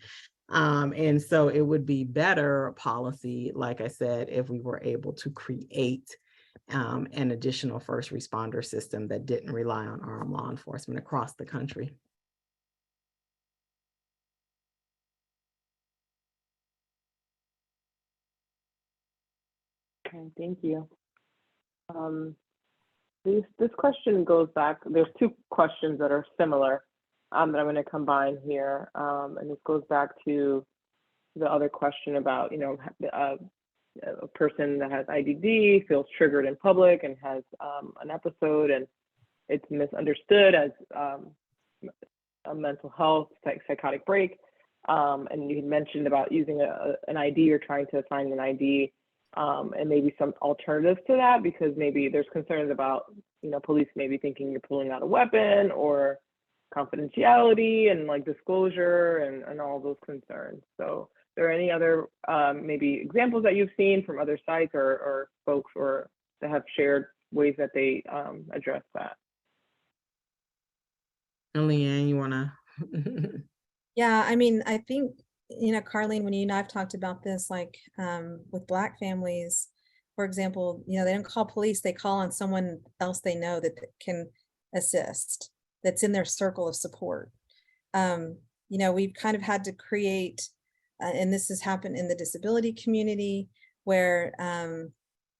And so it would be better policy, like I said, if we were able to create an additional first responder system that didn't rely on armed law enforcement across the country. Okay, thank you. This question goes back. There's two questions that are similar that I'm going to combine here, and this goes back to the other question about, a person that has IDD feels triggered in public and has an episode, and it's misunderstood as a mental health psychotic break. And you had mentioned about using an ID or trying to assign an ID, and maybe some alternatives to that, because maybe there's concerns about, police maybe thinking you're pulling out a weapon, or confidentiality and like disclosure and all those concerns. So are there any other maybe examples that you've seen from other sites or folks or that have shared ways that they address that? Leanne, you want to? Yeah, I mean, I think, Carlene, when you and I've talked about this, like with Black families, for example, they don't call police, they call on someone else they know that can assist, that's in their circle of support. We've kind of had to create, and this has happened in the disability community, where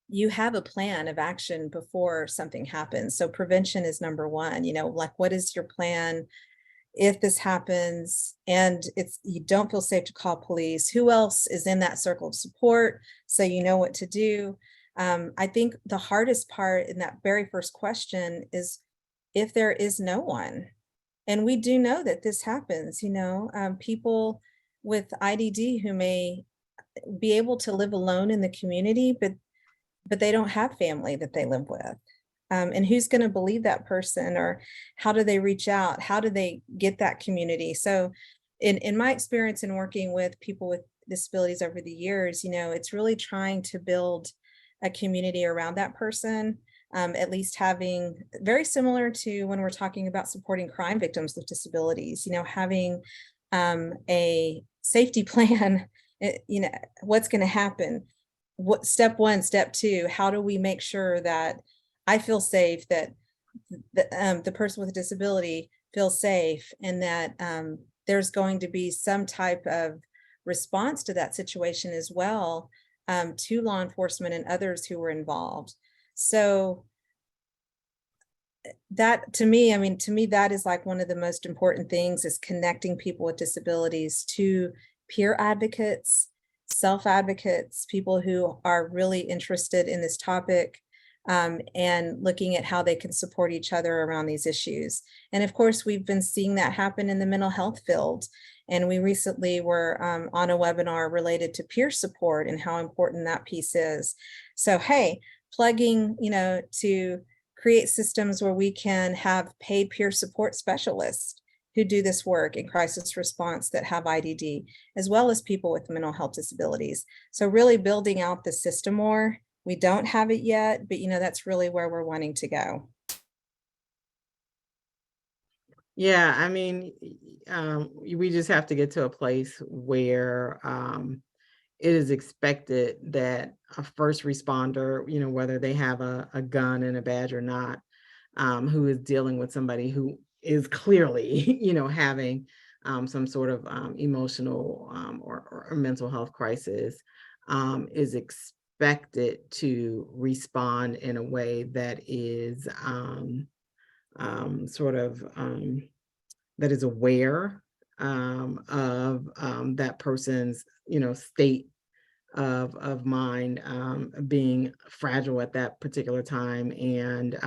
you have a plan of action before something happens. So prevention is number one, like what is your plan if this happens and you don't feel safe to call police? Who else is in that circle of support, so you know what to do? I think the hardest part in that very first question is if there is no one. And we do know that this happens, people with IDD who may be able to live alone in the community, but they don't have family that they live with. And who's going to believe that person, or how do they reach out? How do they get that community? So in my experience in working with people with disabilities over the years, it's really trying to build a community around that person, at least having, very similar to when we're talking about supporting crime victims with disabilities, having a safety plan, what's going to happen? What step one, step two, how do we make sure that I feel safe, that the person with a disability feels safe, and that there's going to be some type of response to that situation as well, to law enforcement and others who were involved. So that, to me, that is like one of the most important things, is connecting people with disabilities to peer advocates, self-advocates, people who are really interested in this topic, and looking at how they can support each other around these issues. And of course, we've been seeing that happen in the mental health field. And we recently were on a webinar related to peer support and how important that piece is. So, hey, plugging, to create systems where we can have paid peer support specialists who do this work in crisis response that have IDD, as well as people with mental health disabilities. So really building out the system more. We don't have it yet, but that's really where we're wanting to go. Yeah, we just have to get to a place where it is expected that a first responder, whether they have a gun and a badge or not, who is dealing with somebody who is clearly, having some sort of emotional or mental health crisis, is expected to respond in a way that is that is aware of that person's state of mind, being fragile at that particular time, and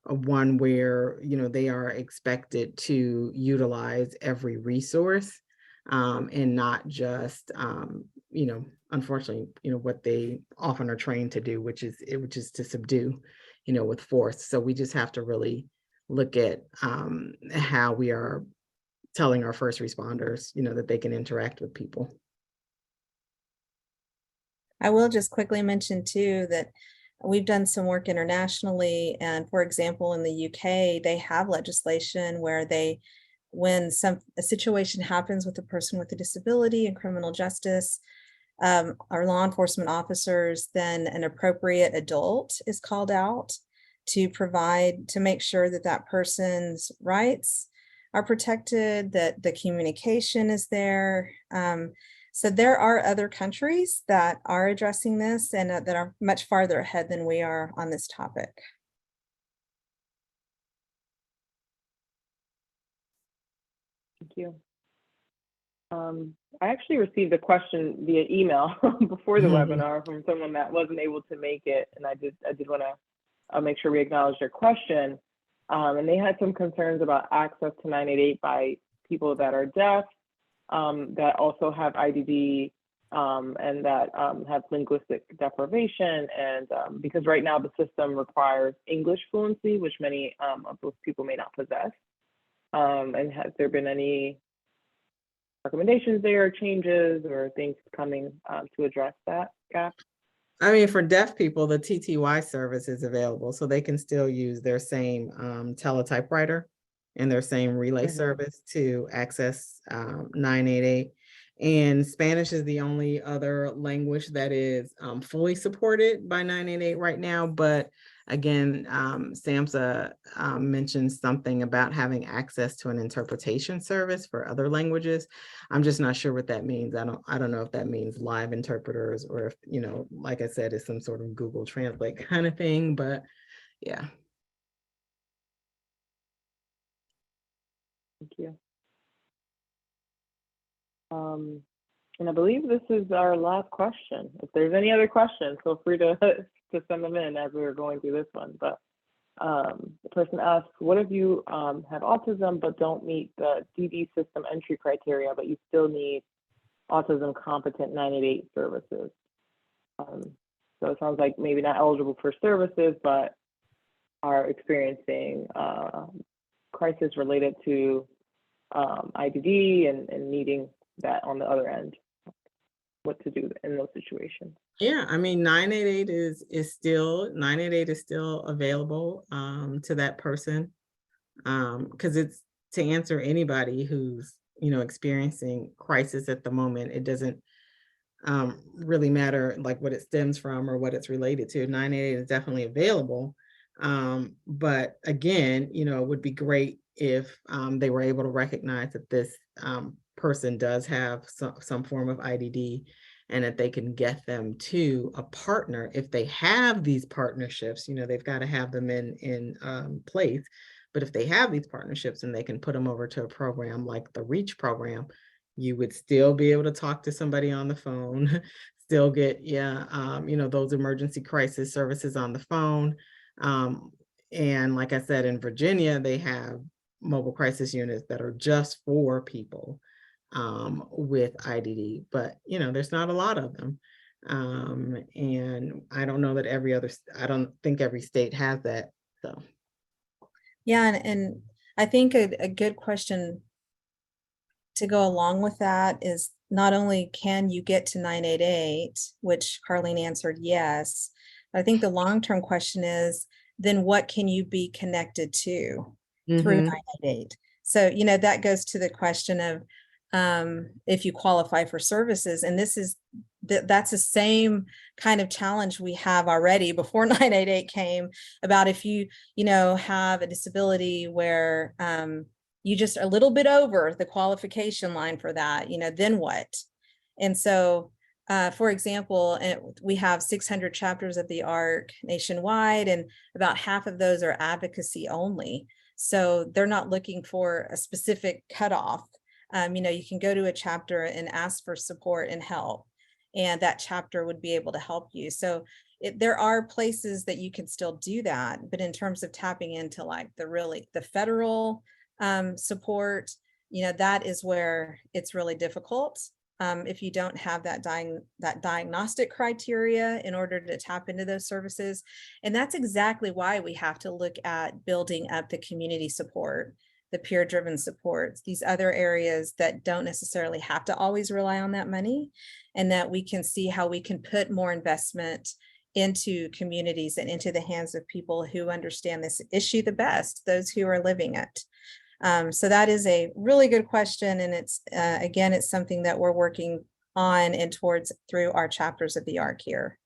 one where they are expected to utilize every resource and not just, unfortunately, what they often are trained to do, which is to subdue, with force. So we just have to really look at how we are telling our first responders, that they can interact with people. I will just quickly mention too that we've done some work internationally, and for example, in the UK, they have legislation where when a situation happens with a person with a disability in criminal justice, our law enforcement officers, then an appropriate adult is called out to make sure that that person's rights are protected, that the communication is there. So there are other countries that are addressing this and that are much farther ahead than we are on this topic. Thank you. I actually received a question via email before the webinar from someone that wasn't able to make it, and I did want to make sure we acknowledge their question. And they had some concerns about access to 988 by people that are deaf, that also have IDD, and that have linguistic deprivation, and because right now the system requires English fluency, which many of those people may not possess. And has there been any recommendations there, changes, or things coming to address that gap? I mean, for deaf people, the TTY service is available, so they can still use their same teletypewriter and their same relay service to access 988. And Spanish is the only other language that is fully supported by 988 right now. But again, SAMHSA mentioned something about having access to an interpretation service for other languages. I'm just not sure what that means. I don't know if that means live interpreters or if, like I said, it's some sort of Google Translate kind of thing, but yeah. Thank you. And I believe this is our last question. If there's any other questions, feel free to send them in as we were going through this one. But the person asks, what if you have autism but don't meet the DD system entry criteria, but you still need autism competent 988 services? So it sounds like maybe not eligible for services, but are experiencing crisis related to IDD and needing that on the other end. What to do in those situations? Yeah, I mean, 988 is still available to that person, because it's to answer anybody who's experiencing crisis at the moment. It doesn't really matter like what it stems from or what it's related to. 988 is definitely available, but again, it would be great if they were able to recognize that this person does have some form of IDD, and that they can get them to a partner. If they have these partnerships, they've got to have them in place. But if they have these partnerships and they can put them over to a program like the REACH program, you would still be able to talk to somebody on the phone, still get, those emergency crisis services on the phone. And like I said, in Virginia, they have mobile crisis units that are just for people with IDD, but there's not a lot of them. And I don't know that I don't think every state has that. So yeah, and I think a good question to go along with that is not only can you get to 988, which Carlene answered yes, but I think the long-term question is then what can you be connected to through 988? So that goes to the question of if you qualify for services, and that's the same kind of challenge we have already before 988 came about. If you have a disability where you just a little bit over the qualification line for that, then what? And so for example, we have 600 chapters of the ARC nationwide, and about half of those are advocacy only. So they're not looking for a specific cutoff. You can go to a chapter and ask for support and help, and that chapter would be able to help you. So there are places that you can still do that, but in terms of tapping into like the federal support, that is where it's really difficult. If you don't have that diagnostic criteria in order to tap into those services. And that's exactly why we have to look at building up the community support, the peer-driven supports, these other areas that don't necessarily have to always rely on that money, and that we can see how we can put more investment into communities and into the hands of people who understand this issue the best, those who are living it. So that is a really good question. And it's, again, it's something that we're working on and towards through our chapters of the ARC here.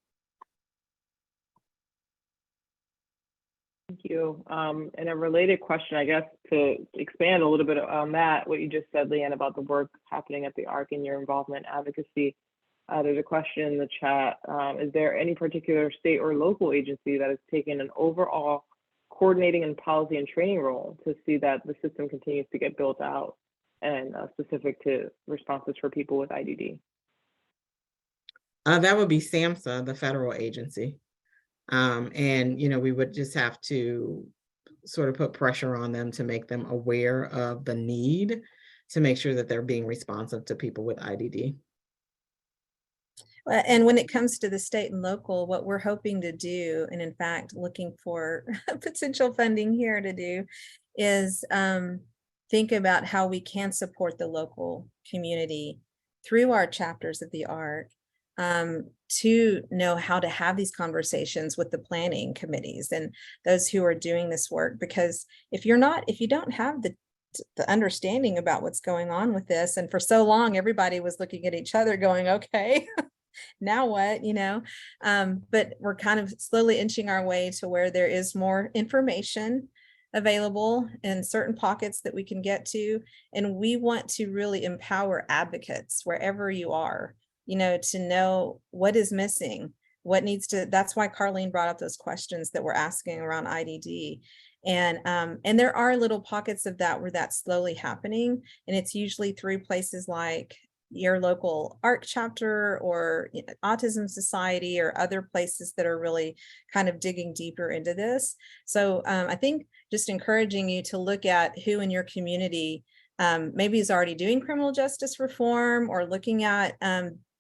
Thank you. And a related question, I guess, to expand a little bit on that, what you just said, Leanne, about the work happening at the ARC and your involvement in advocacy. There's a question in the chat. Is there any particular state or local agency that has taken an overall coordinating and policy and training role to see that the system continues to get built out and specific to responses for people with IDD? That would be SAMHSA, the federal agency. And, we would just have to sort of put pressure on them to make them aware of the need to make sure that they're being responsive to people with IDD. And when it comes to the state and local, what we're hoping to do, and in fact, looking for potential funding here to do, is think about how we can support the local community through our chapters of the ARC to know how to have these conversations with the planning committees and those who are doing this work. Because if you don't have the understanding about what's going on with this, and for so long, everybody was looking at each other going, okay, now what, but we're kind of slowly inching our way to where there is more information available in certain pockets that we can get to. And we want to really empower advocates wherever you are, to know what is missing, what needs to, that's why Carlene brought up those questions that we're asking around IDD. And there are little pockets of that where that's slowly happening. And it's usually through places like your local ARC chapter or Autism Society or other places that are really kind of digging deeper into this. So I think just encouraging you to look at who in your community maybe is already doing criminal justice reform or looking at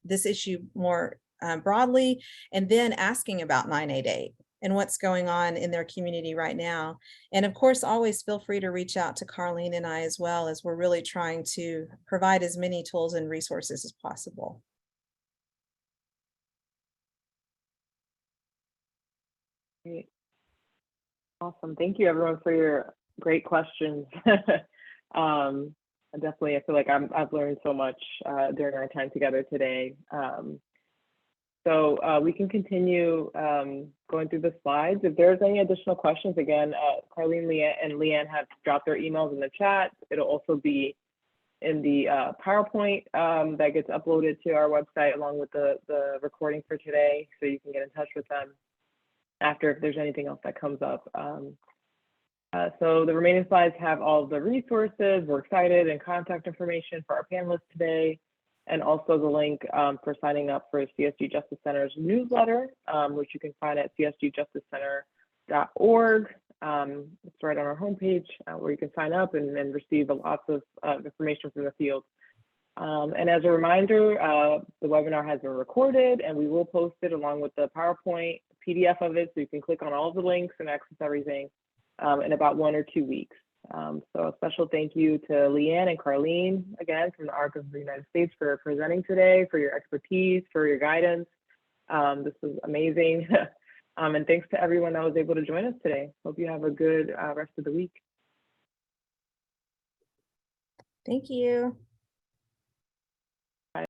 this issue more broadly, and then asking about 988 and what's going on in their community right now. And of course, always feel free to reach out to Carlene and I as well, as we're really trying to provide as many tools and resources as possible. Great. Awesome. Thank you, everyone, for your great questions. Definitely, I feel like I've learned so much during our time together today. So we can continue going through the slides. If there's any additional questions, again, Carlene, Leanne have dropped their emails in the chat. It'll also be in the PowerPoint that gets uploaded to our website along with the recording for today. So you can get in touch with them after if there's anything else that comes up. So the remaining slides have all of the resources. We're excited, and contact information for our panelists today, and also the link for signing up for CSG Justice Center's newsletter, which you can find at csgjusticecenter.org. It's right on our homepage where you can sign up and receive lots of information from the field. And as a reminder, the webinar has been recorded, and we will post it along with the PowerPoint PDF of it, so you can click on all the links and access everything in about 1 or 2 weeks. So a special thank you to Leanne and Carlene, again, from the ARC of the United States for presenting today, for your expertise, for your guidance. This was amazing. And thanks to everyone that was able to join us today. Hope you have a good rest of the week. Thank you.